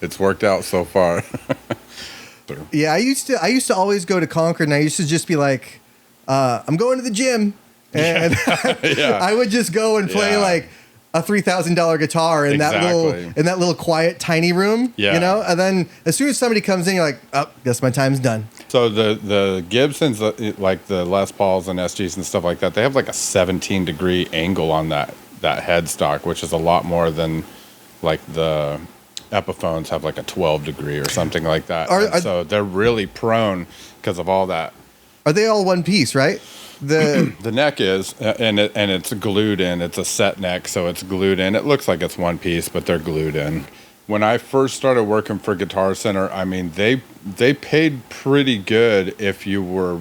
Speaker 18: it's worked out so far.
Speaker 1: Yeah, I used to always go to Concord, and I used to just be like, I'm going to the gym, and
Speaker 18: Yeah.
Speaker 1: I would just go and play like a $3,000 guitar in that little quiet tiny room.
Speaker 18: Yeah.
Speaker 1: You know, and then as soon as somebody comes in, you're like, oh, guess my time's done.
Speaker 18: So the Gibsons, like the Les Pauls and SGs and stuff like that, they have like a 17-degree angle on that headstock, which is a lot more than like the Epiphones have like a 12-degree or something like that. So they're really prone because of all that.
Speaker 1: Are they all one piece, right?
Speaker 18: The neck is, and it's glued in. It's a set neck, so it's glued in. It looks like it's one piece, but they're glued in. When I first started working for Guitar Center, I mean, they paid pretty good if you were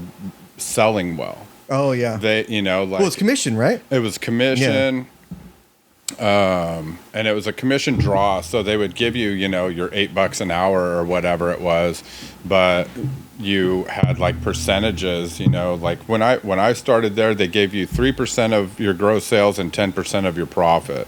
Speaker 18: selling well.
Speaker 1: Oh yeah.
Speaker 18: They, you know, like
Speaker 1: Well, it's commission, right?
Speaker 18: it was commission. And it was a commission draw, so they would give you, you know, your $8 an hour or whatever it was, but you had like percentages, you know, like when I started there, they gave you 3% of your gross sales and 10% of your profit.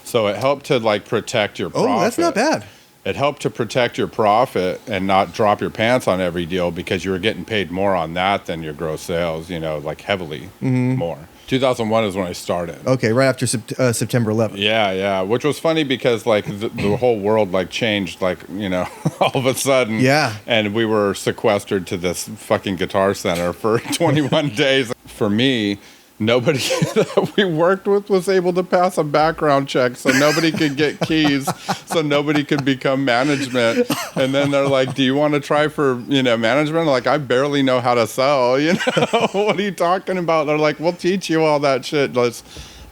Speaker 18: So it helped to like protect your profit.
Speaker 1: Oh, that's not bad.
Speaker 18: It helped to protect your profit and not drop your pants on every deal because you were getting paid more on that than your gross sales, you know, like heavily more. 2001 is when I started.
Speaker 1: Okay, right after September 11th.
Speaker 18: Yeah, which was funny because like the whole world like changed, like, you know, all of a sudden.
Speaker 1: Yeah.
Speaker 18: And we were sequestered to this fucking Guitar Center for 21 days. For me, nobody that we worked with was able to pass a background check, so nobody could get keys, so nobody could become management. And then they're like, do you want to try for, you know, management? Like, I barely know how to sell, you know. What are you talking about? They're like, we'll teach you all that shit.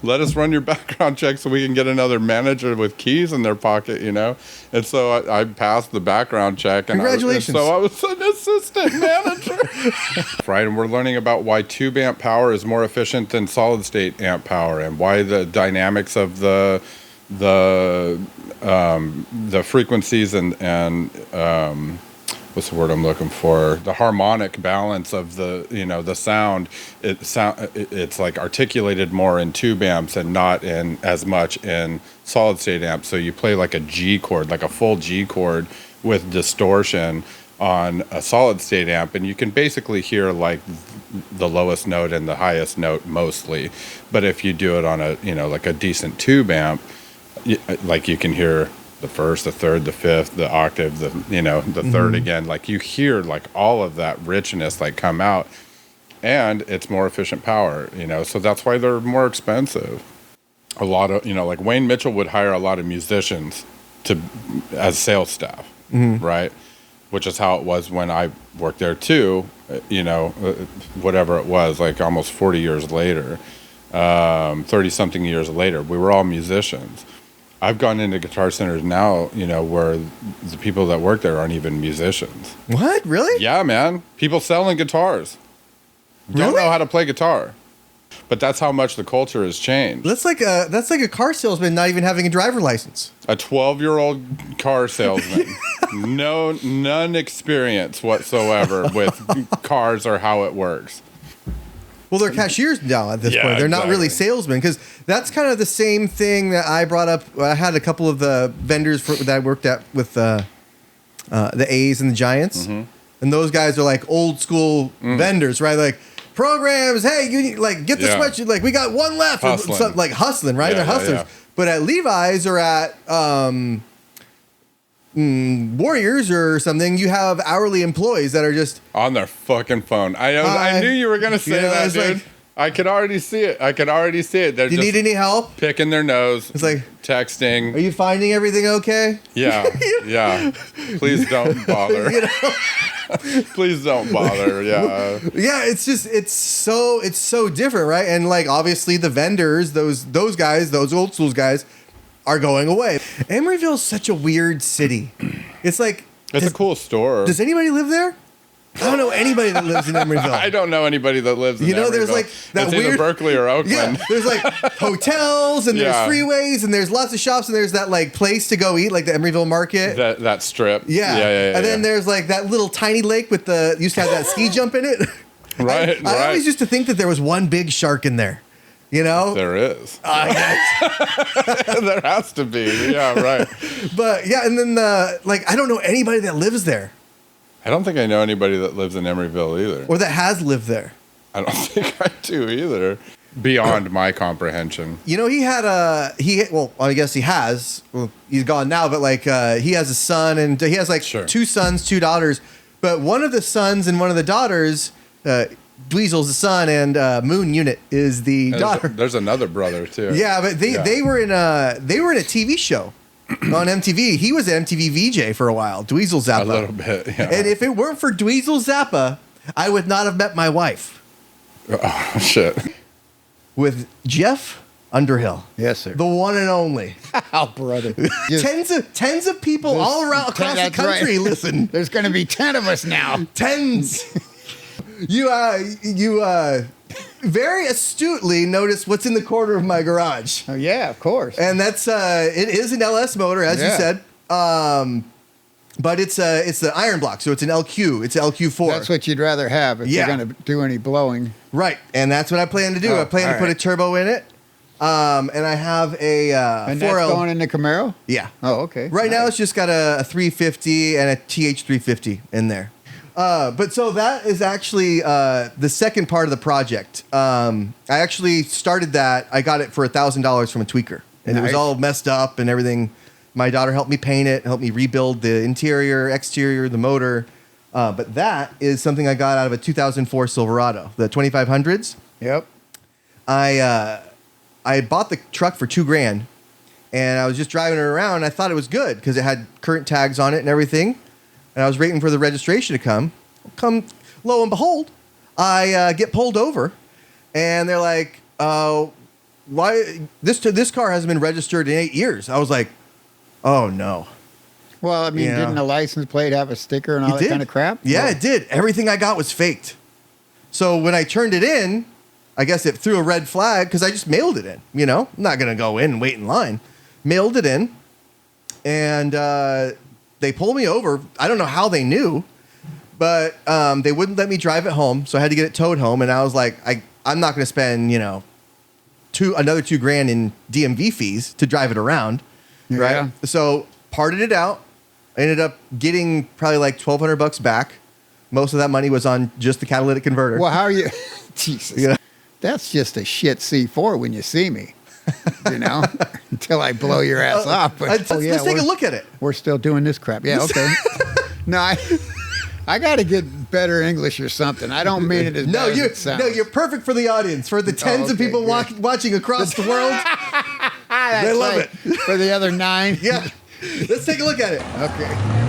Speaker 18: Let us run your background check so we can get another manager with keys in their pocket, you know? And so I passed the background check. And
Speaker 1: Congratulations.
Speaker 18: I was an assistant manager. Right, and we're learning about why tube amp power is more efficient than solid state amp power, and why the dynamics of the frequencies and what's the word I'm looking for? The harmonic balance of the, you know, the sound. It's like articulated more in tube amps and not in as much in solid state amps. So you play like a G chord, like a full G chord with distortion on a solid state amp, and you can basically hear like the lowest note and the highest note mostly. But if you do it on a, you know, like a decent tube amp, like you can hear the first, the third, the fifth, the octave, the, you know, the third again. Like you hear like all of that richness like come out, and it's more efficient power, you know. So that's why they're more expensive. A lot of, you know, like Wayne Mitchell would hire a lot of musicians as sales staff, right? Which is how it was when I worked there too, you know, whatever it was, like almost 40 years later, 30 something years later, we were all musicians. I've gone into guitar centers now, you know, where the people that work there aren't even musicians.
Speaker 1: What? Really?
Speaker 18: Yeah, man. People selling guitars. Don't know how to play guitar. But that's how much the culture has changed.
Speaker 1: That's like a car salesman not even having a driver license.
Speaker 18: A 12-year-old car salesman. None experience whatsoever with cars or how it works.
Speaker 1: Well, they're cashiers now at this point. They're not really salesmen, because that's kind of the same thing that I brought up. I had a couple of the vendors that I worked at with the A's and the Giants, and those guys are like old school vendors, right? Like programs. Hey, you like get the sweatshirt. Like we got one left.
Speaker 18: Hustling.
Speaker 1: Or something, like hustling, right? They're hustlers.
Speaker 18: Yeah.
Speaker 1: But at Levi's or at Warriors or something, you have hourly employees that are just
Speaker 18: on their fucking phone. I knew you were gonna say that, dude.
Speaker 1: Like,
Speaker 18: I could already see it. They're
Speaker 1: do you need any help?
Speaker 18: Picking their nose. It's
Speaker 1: like
Speaker 18: texting.
Speaker 1: Are you finding everything okay?
Speaker 18: Yeah, yeah. Please don't bother.
Speaker 1: You know?
Speaker 18: Please don't bother. Yeah.
Speaker 1: Yeah, it's just it's so different, right? And like obviously the vendors, those guys, those old school guys, are going away. Emeryville's such a weird city. It's like
Speaker 18: it's a cool store.
Speaker 1: Does anybody live there? I don't know anybody that lives in Emeryville.
Speaker 18: I don't know anybody that lives in Emeryville.
Speaker 1: You know, there's like that
Speaker 18: it's
Speaker 1: weird
Speaker 18: either Berkeley or Oakland.
Speaker 1: Yeah, there's like hotels and there's freeways and there's lots of shops and there's that like place to go eat, like the Emeryville Market.
Speaker 18: That strip.
Speaker 1: Yeah. And then there's like that little tiny lake with used to have that ski jump in it.
Speaker 18: Right.
Speaker 1: I always used to think that there was one big shark in there. You know?
Speaker 18: There is. There has to be. Yeah, right.
Speaker 1: But yeah, and then I don't know anybody that lives there.
Speaker 18: I don't think I know anybody that lives in Emeryville either.
Speaker 1: Or that has lived there.
Speaker 18: I don't think I do either. Beyond my comprehension.
Speaker 1: You know, I guess he has. Well, he's gone now, but like he has a son and he has like 2 sons, 2 daughters. But one of the sons and one of the daughters, Dweezil's the son and Moon Unit is the daughter.
Speaker 18: There's another brother too.
Speaker 1: Yeah, but they were in a TV show on MTV. He was an MTV VJ for a while. Dweezil Zappa.
Speaker 18: A little bit, yeah.
Speaker 1: And if it weren't for Dweezil Zappa, I would not have met my wife.
Speaker 18: Oh shit.
Speaker 1: With Jeff Underhill.
Speaker 19: Yes, sir.
Speaker 1: The one and only.
Speaker 19: Oh, brother.
Speaker 1: Tens of people all around across the country listen.
Speaker 19: There's going to be 10 of us now.
Speaker 1: Tens. You very astutely noticed what's in the corner of my garage.
Speaker 19: Oh yeah, of course.
Speaker 1: And that's it is an LS motor, as you said. But it's the iron block, so it's an LQ. It's LQ4.
Speaker 19: That's what you'd rather have if you're going to do any blowing.
Speaker 1: Right, and that's what I plan to do. I plan to put a turbo in it. And I have a
Speaker 19: and
Speaker 1: 4L.
Speaker 19: that's going in the Camaro?
Speaker 1: Yeah.
Speaker 19: Oh, okay.
Speaker 1: Right now it's just got a 350 and a TH350 in there. But so that is actually the second part of the project. I actually started that. I got it for $1,000 from a tweaker, and it was all messed up and everything. My daughter helped me paint it, helped me rebuild the interior, exterior, the motor. But that is something I got out of a 2004 Silverado, the 2500s.
Speaker 19: Yep.
Speaker 1: I bought the truck for $2,000, and I was just driving it around. And I thought it was good because it had current tags on it and everything. And I was waiting for the registration to come. Lo and behold, I get pulled over, and they're like, "Why this car hasn't been registered in 8 years?" I was like, "Oh no."
Speaker 19: Well, I mean, didn't the license plate have a sticker and all that kind of crap?
Speaker 1: Yeah, it did. Everything I got was faked. So when I turned it in, I guess it threw a red flag because I just mailed it in. You know, I'm not gonna go in and wait in line. Mailed it in, and they pulled me over. I don't know how they knew, but they wouldn't let me drive it home, so I had to get it towed home. And I was like, I'm not going to spend another $2,000 in DMV fees to drive it around, right? So parted it out. I ended up getting probably like $1,200 back. Most of that money was on just the catalytic converter.
Speaker 19: Well, how are you? Jesus,
Speaker 1: Yeah.
Speaker 19: That's just a shit C4 when you see me. Until I blow your ass off. But,
Speaker 1: let's take a look at it.
Speaker 19: We're still doing this crap. Yeah, okay. No, I got to get better English or something. I don't mean it as bad as it sounds.
Speaker 1: No, you're perfect for the audience, for the tens of people watching across the world. They love it.
Speaker 19: For the other 9.
Speaker 1: Yeah. Let's take a look at it.
Speaker 19: Okay.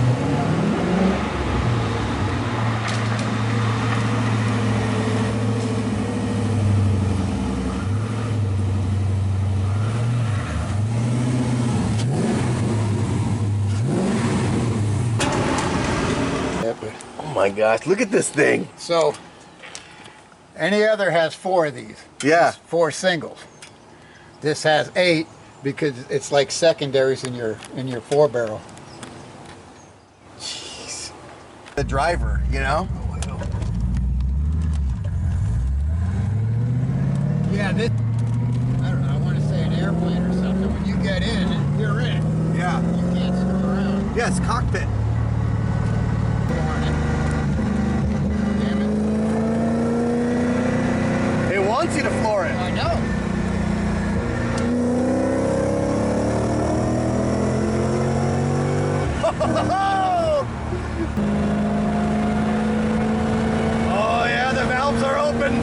Speaker 1: Oh my gosh, look at this thing.
Speaker 19: So, any other has 4 of these.
Speaker 1: Yeah.
Speaker 19: 4 singles. This has 8 because it's like secondaries in your 4-barrel.
Speaker 1: Jeez. The driver,
Speaker 19: Yeah, this, I don't know, I want to say an airplane or something. When you get in, you're in.
Speaker 1: Yeah.
Speaker 19: You can't screw around.
Speaker 1: Yeah, it's cockpit. It wants you to floor it.
Speaker 19: I know.
Speaker 1: Oh yeah, the valves are open.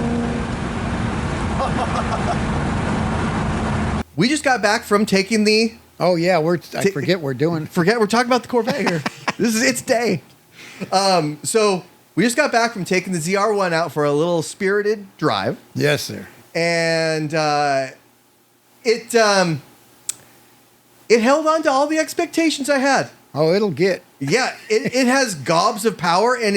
Speaker 1: We just got back from taking the.
Speaker 19: Oh yeah, I forget we're talking
Speaker 1: about the Corvette here. This is its day. So we just got back from taking the ZR1 out for a little spirited drive.
Speaker 19: Yes, sir.
Speaker 1: And it held on to all the expectations I had.
Speaker 19: Oh, it'll get.
Speaker 1: Yeah, it has gobs of power, and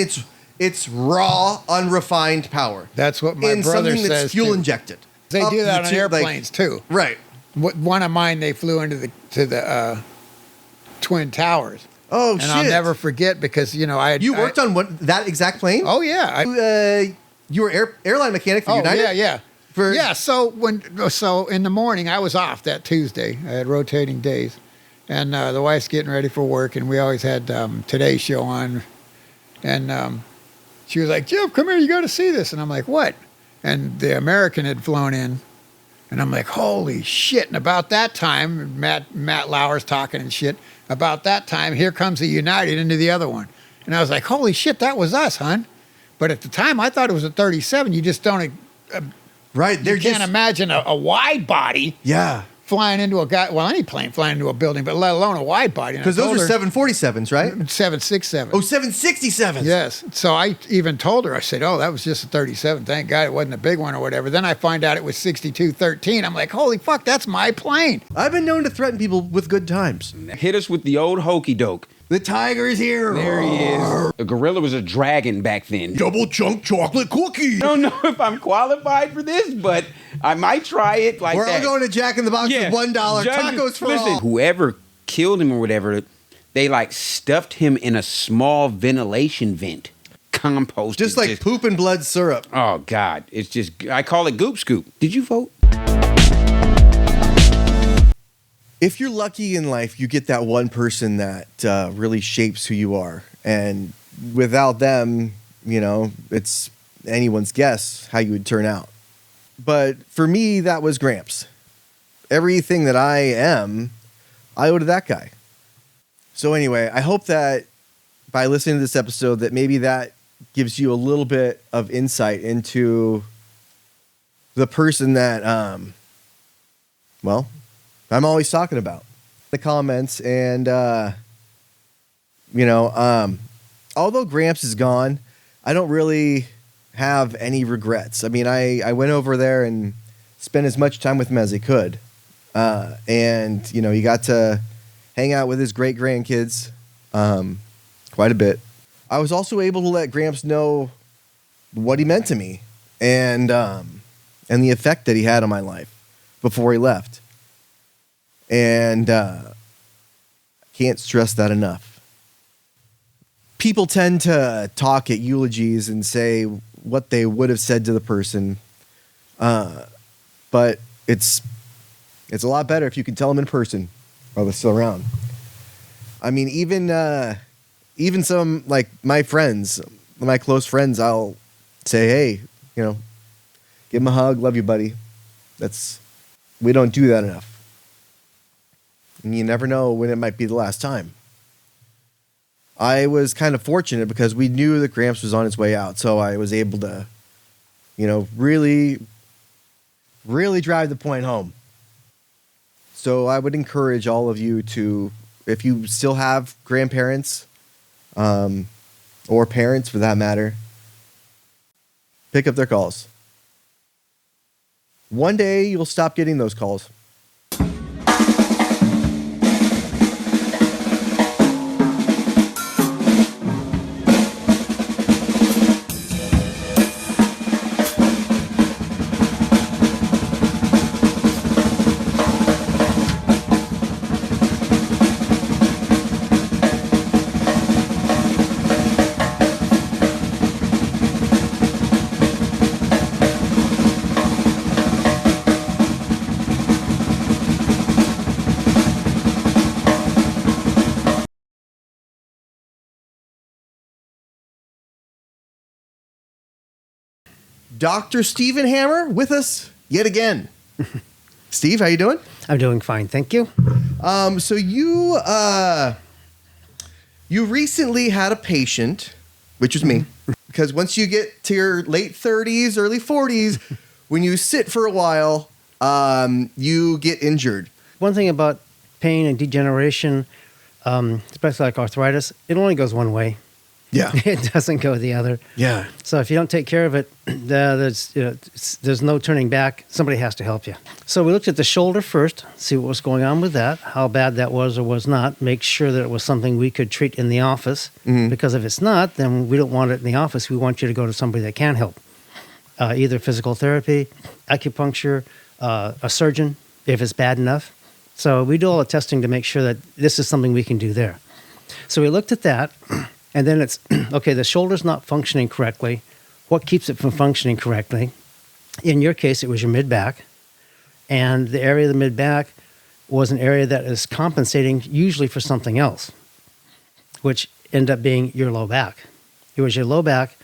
Speaker 1: it's raw, unrefined power.
Speaker 19: That's what my
Speaker 1: in
Speaker 19: brother
Speaker 1: something that's
Speaker 19: says.
Speaker 1: fuel
Speaker 19: too.
Speaker 1: injected.
Speaker 19: They
Speaker 1: Up
Speaker 19: do that
Speaker 1: the
Speaker 19: on
Speaker 1: two-
Speaker 19: airplanes too.
Speaker 1: Right.
Speaker 19: One of mine, they flew into the Twin Towers.
Speaker 1: Oh,
Speaker 19: and
Speaker 1: shit.
Speaker 19: I'll never forget because
Speaker 1: You worked on that exact plane?
Speaker 19: Oh yeah.
Speaker 1: You were airline mechanic for United?
Speaker 19: Yeah. So in the morning I was off that Tuesday. I had rotating days, and the wife's getting ready for work, and we always had Today's Show on, and she was like, "Jeff, come here, you got to see this," and I'm like, "What?" And the American had flown in, and I'm like, "Holy shit!" And about that time, Matt Lauer's talking and shit. About that time, here comes the United into the other one, and I was like, "Holy shit, that was us, hon!" But at the time, I thought it was a 37. You just don't.
Speaker 1: Right.
Speaker 19: You can't imagine a wide body.
Speaker 1: Yeah.
Speaker 19: flying into a guy. Well, any plane flying into a building, but let alone a wide body.
Speaker 1: Because those are 747s, right?
Speaker 19: 767.
Speaker 1: Oh, 767s.
Speaker 19: Yes. So I even told her, I said, oh, that was just a 37. Thank God it wasn't a big one or whatever. Then I find out it was 6213. I'm like, holy fuck, that's my plane.
Speaker 1: I've been known to threaten people with good times.
Speaker 12: Hit us with the old hokey doke.
Speaker 19: The tiger is here.
Speaker 12: There he is. A gorilla was a dragon back then.
Speaker 1: Double chunk chocolate cookie.
Speaker 12: I don't know if I'm qualified for this, but I might try it like
Speaker 1: We're
Speaker 12: that.
Speaker 1: all going to Jack in the Box with $1. Tacos for all.
Speaker 12: Whoever killed him or whatever, they like stuffed him in a small ventilation vent. Compost.
Speaker 1: Just like poop and blood syrup.
Speaker 12: Oh, God. It's just, I call it goop scoop. Did you vote?
Speaker 1: If you're lucky in life, you get that one person that really shapes who you are. And without them, you know, it's anyone's guess how you would turn out. But for me, that was Gramps. Everything that I am, I owe to that guy. So anyway, I hope that by listening to this episode that maybe that gives you a little bit of insight into the person that, well, I'm always talking about. The comments and, although Gramps is gone, I don't really have any regrets. I mean, I went over there and spent as much time with him as I could. And, you know, he got to hang out with his great grandkids quite a bit. I was also able to let Gramps know what he meant to me and the effect that he had on my life before he left. And can't stress that enough. People tend to talk at eulogies and say what they would have said to the person. But it's a lot better if you can tell them in person while they're still around. I mean, even some, like, my friends, my close friends, I'll say, hey, you know, give them a hug. Love you, buddy. We don't do that enough. And you never know when it might be the last time. I was kind of fortunate because we knew that Gramps was on his way out. So I was able to, you know, really, really drive the point home. So I would encourage all of you to, if you still have grandparents, or parents for that matter, pick up their calls. One day you'll stop getting those calls. Dr. Stephen Hammer with us yet again. Steve, how you doing?
Speaker 20: I'm doing fine, thank you.
Speaker 1: So you recently had a patient, which was me, because once you get to your late 30s, early 40s, when you sit for a while, you get injured.
Speaker 20: One thing about pain and degeneration, especially like arthritis, it only goes one way.
Speaker 1: Yeah.
Speaker 20: It doesn't go the other.
Speaker 1: Yeah.
Speaker 20: So if you don't take care of it, there's no turning back. Somebody has to help you. So we looked at the shoulder first, see what was going on with that, how bad that was or was not, make sure that it was something we could treat in the office. Mm-hmm. Because if it's not, then we don't want it in the office. We want you to go to somebody that can help. Either physical therapy, acupuncture, a surgeon, if it's bad enough. So we do all the testing to make sure that this is something we can do there. So we looked at that. And then it's, okay, the shoulder's not functioning correctly. What keeps it from functioning correctly? In your case, it was your mid-back. And the area of the mid-back was an area that is compensating usually for something else, which ended up being your low back. It was your low back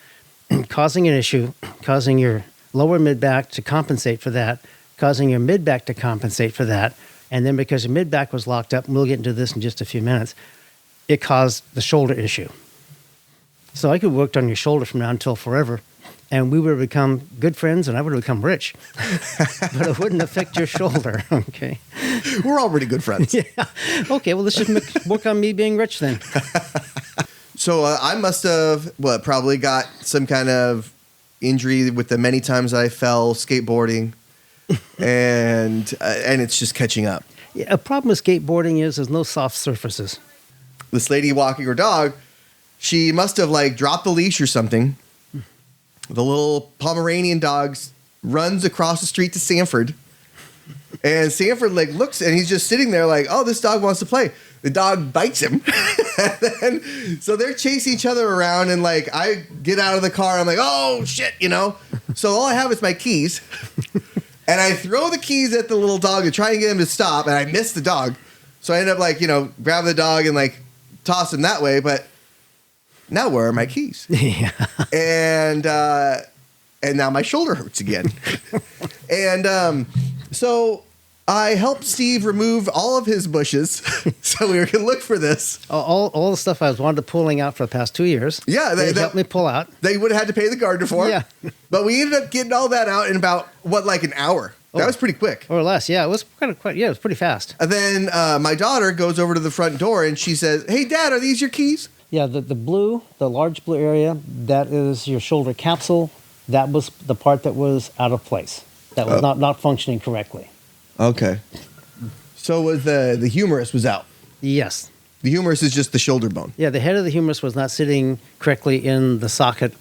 Speaker 20: causing an issue, causing your lower mid-back to compensate for that, causing your mid-back to compensate for that. And then because your mid-back was locked up, and we'll get into this in just a few minutes, it caused the shoulder issue. So I could have worked on your shoulder from now until forever, and we would have become good friends, and I would have become rich. But it wouldn't affect your shoulder, okay?
Speaker 1: We're already good friends.
Speaker 20: Yeah. Okay, well, let's just work on me being rich then.
Speaker 1: So I must have, probably got some kind of injury with the many times I fell skateboarding, and it's just catching up.
Speaker 20: Yeah, a problem with skateboarding is there's no soft surfaces.
Speaker 1: This lady walking her dog, she must have like dropped the leash or something. The little Pomeranian dog runs across the street to Sanford, and Sanford like looks, and he's just sitting there like, oh, this dog wants to play. The dog bites him. And then, so they're chasing each other around, and like I get out of the car, I'm like, oh shit, So all I have is my keys, and I throw the keys at the little dog to try and get him to stop, and I miss the dog. So I end up like grab the dog and like toss him that way, but now where are my keys?
Speaker 20: Yeah.
Speaker 1: And now my shoulder hurts again. And so I helped Steve remove all of his bushes, so we were going to look for this.
Speaker 20: All the stuff I was wanted to pulling out for the past 2 years.
Speaker 1: Yeah,
Speaker 20: they helped me pull out.
Speaker 1: They would have had to pay the gardener for.
Speaker 20: Yeah,
Speaker 1: but we ended up getting all that out in about like an hour. That was pretty quick,
Speaker 20: or less. Yeah, it was kind of quick. Yeah, it was pretty fast.
Speaker 1: And then my daughter goes over to the front door and she says, "Hey, Dad, are these your keys?"
Speaker 20: Yeah, the large blue area, that is your shoulder capsule. That was the part that was out of place. That was not functioning correctly.
Speaker 1: Okay. So was the humerus was out?
Speaker 20: Yes.
Speaker 1: The humerus is just the shoulder bone.
Speaker 20: Yeah, the head of the humerus was not sitting correctly in the socket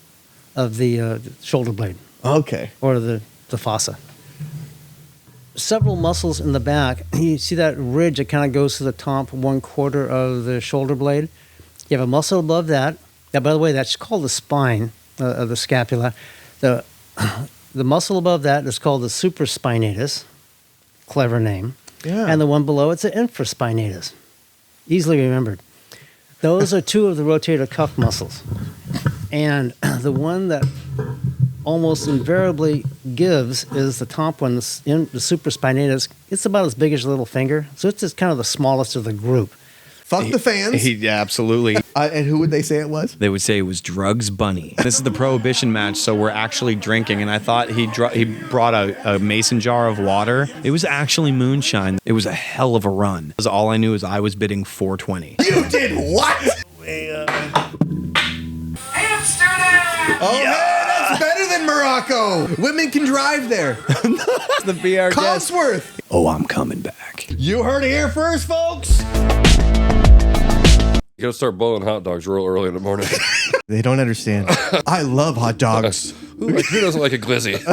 Speaker 20: of the shoulder blade.
Speaker 1: Okay.
Speaker 20: Or the fossa. Several muscles in the back. You see that ridge that kind of goes to the top 1/4 of the shoulder blade? You have a muscle above that. Now, by the way, that's called the spine of the scapula. The muscle above that is called the supraspinatus. Clever name.
Speaker 1: Yeah.
Speaker 20: And the one below it's the infraspinatus. Easily remembered. Those are two of the rotator cuff muscles. And the one that almost invariably gives is the top one, the supraspinatus. It's about as big as your little finger. So it's just kind of the smallest of the group.
Speaker 1: Fuck the fans.
Speaker 21: Yeah, absolutely.
Speaker 1: And who would they say it was?
Speaker 21: They would say it was Drugs Bunny. This is the prohibition match, so we're actually drinking. And I thought he brought a mason jar of water. It was actually moonshine. It was a hell of a run. All I knew is I was bidding $4.20.
Speaker 1: You did what? Oh, yeah. Man, that's better than Morocco. Women can drive there.
Speaker 21: The BR
Speaker 1: Cosworth.
Speaker 21: Oh, I'm coming back.
Speaker 1: You heard it here first, folks.
Speaker 22: You gotta start boiling hot dogs real early in the morning.
Speaker 1: They don't understand. I love hot dogs.
Speaker 22: Who doesn't like a glizzy?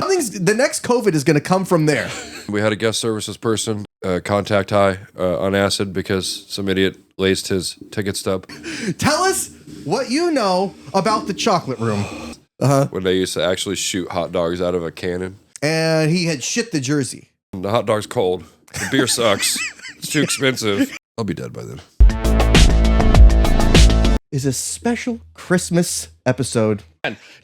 Speaker 1: The next COVID is going to come from there.
Speaker 22: We had a guest services person contact high on acid because some idiot laced his ticket stub.
Speaker 1: Tell us what you know about the chocolate room.
Speaker 22: When they used to actually shoot hot dogs out of a cannon.
Speaker 1: And he had shit the jersey.
Speaker 22: The hot dog's cold. The beer sucks. It's too expensive. I'll be dead by then.
Speaker 1: Is a special Christmas episode.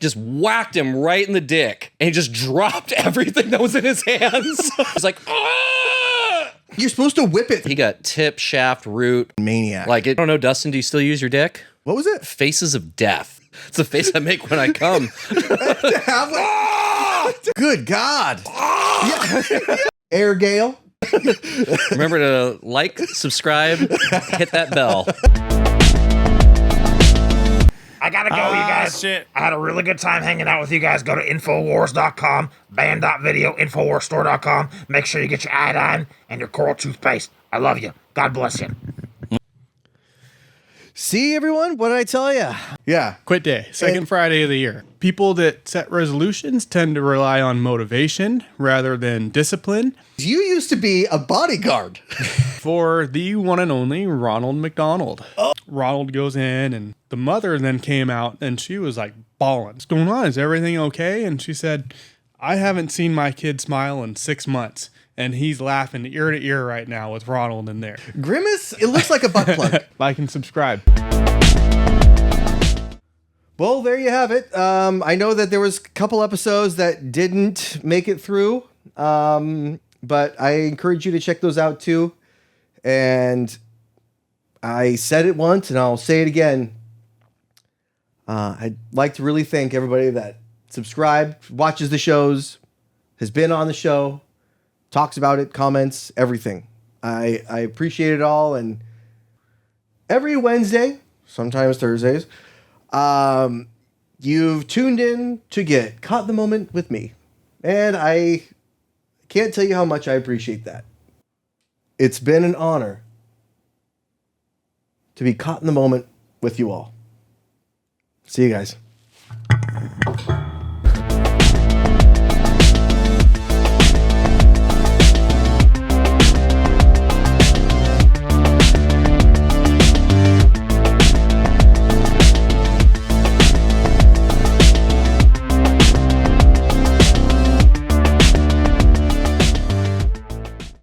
Speaker 23: Just whacked him right in the dick, and he just dropped everything that was in his hands. He's like, ah!
Speaker 1: You're supposed to whip it.
Speaker 23: He got tip, shaft, root.
Speaker 1: Maniac.
Speaker 23: Like, I don't know, Dustin, do you still use your dick?
Speaker 1: What was it?
Speaker 23: Faces of death. It's the face I make when I come.
Speaker 1: Good God. Air Gale.
Speaker 23: Remember to like, subscribe, hit that bell.
Speaker 24: I gotta go, you guys. Shit. I had a really good time hanging out with you guys. Go to Infowars.com, band.video, Infowarsstore.com. Make sure you get your iodine and your coral toothpaste. I love you. God bless you.
Speaker 1: See, everyone? What did I tell you? Yeah.
Speaker 25: Quit day, second Friday of the year. People that set resolutions tend to rely on motivation rather than discipline.
Speaker 1: You used to be a bodyguard.
Speaker 25: For the one and only Ronald McDonald. Oh. Ronald goes in, and the mother then came out, and she was like bawling. What's going on? Is everything okay? And she said, I haven't seen my kid smile in 6 months. And he's laughing ear to ear right now with Ronald in there.
Speaker 1: Grimace? It looks like a butt plug.
Speaker 25: Like and subscribe.
Speaker 1: Well, there you have it. I know that there was a couple episodes that didn't make it through, but I encourage you to check those out too. And I said it once, and I'll say it again. I'd like to really thank everybody that subscribed, watches the shows, has been on the show, talks about it, comments, everything. I appreciate it all. And every Wednesday, sometimes Thursdays, you've tuned in to get caught in the moment with me. And I can't tell you how much I appreciate that. It's been an honor to be caught in the moment with you all. See you guys.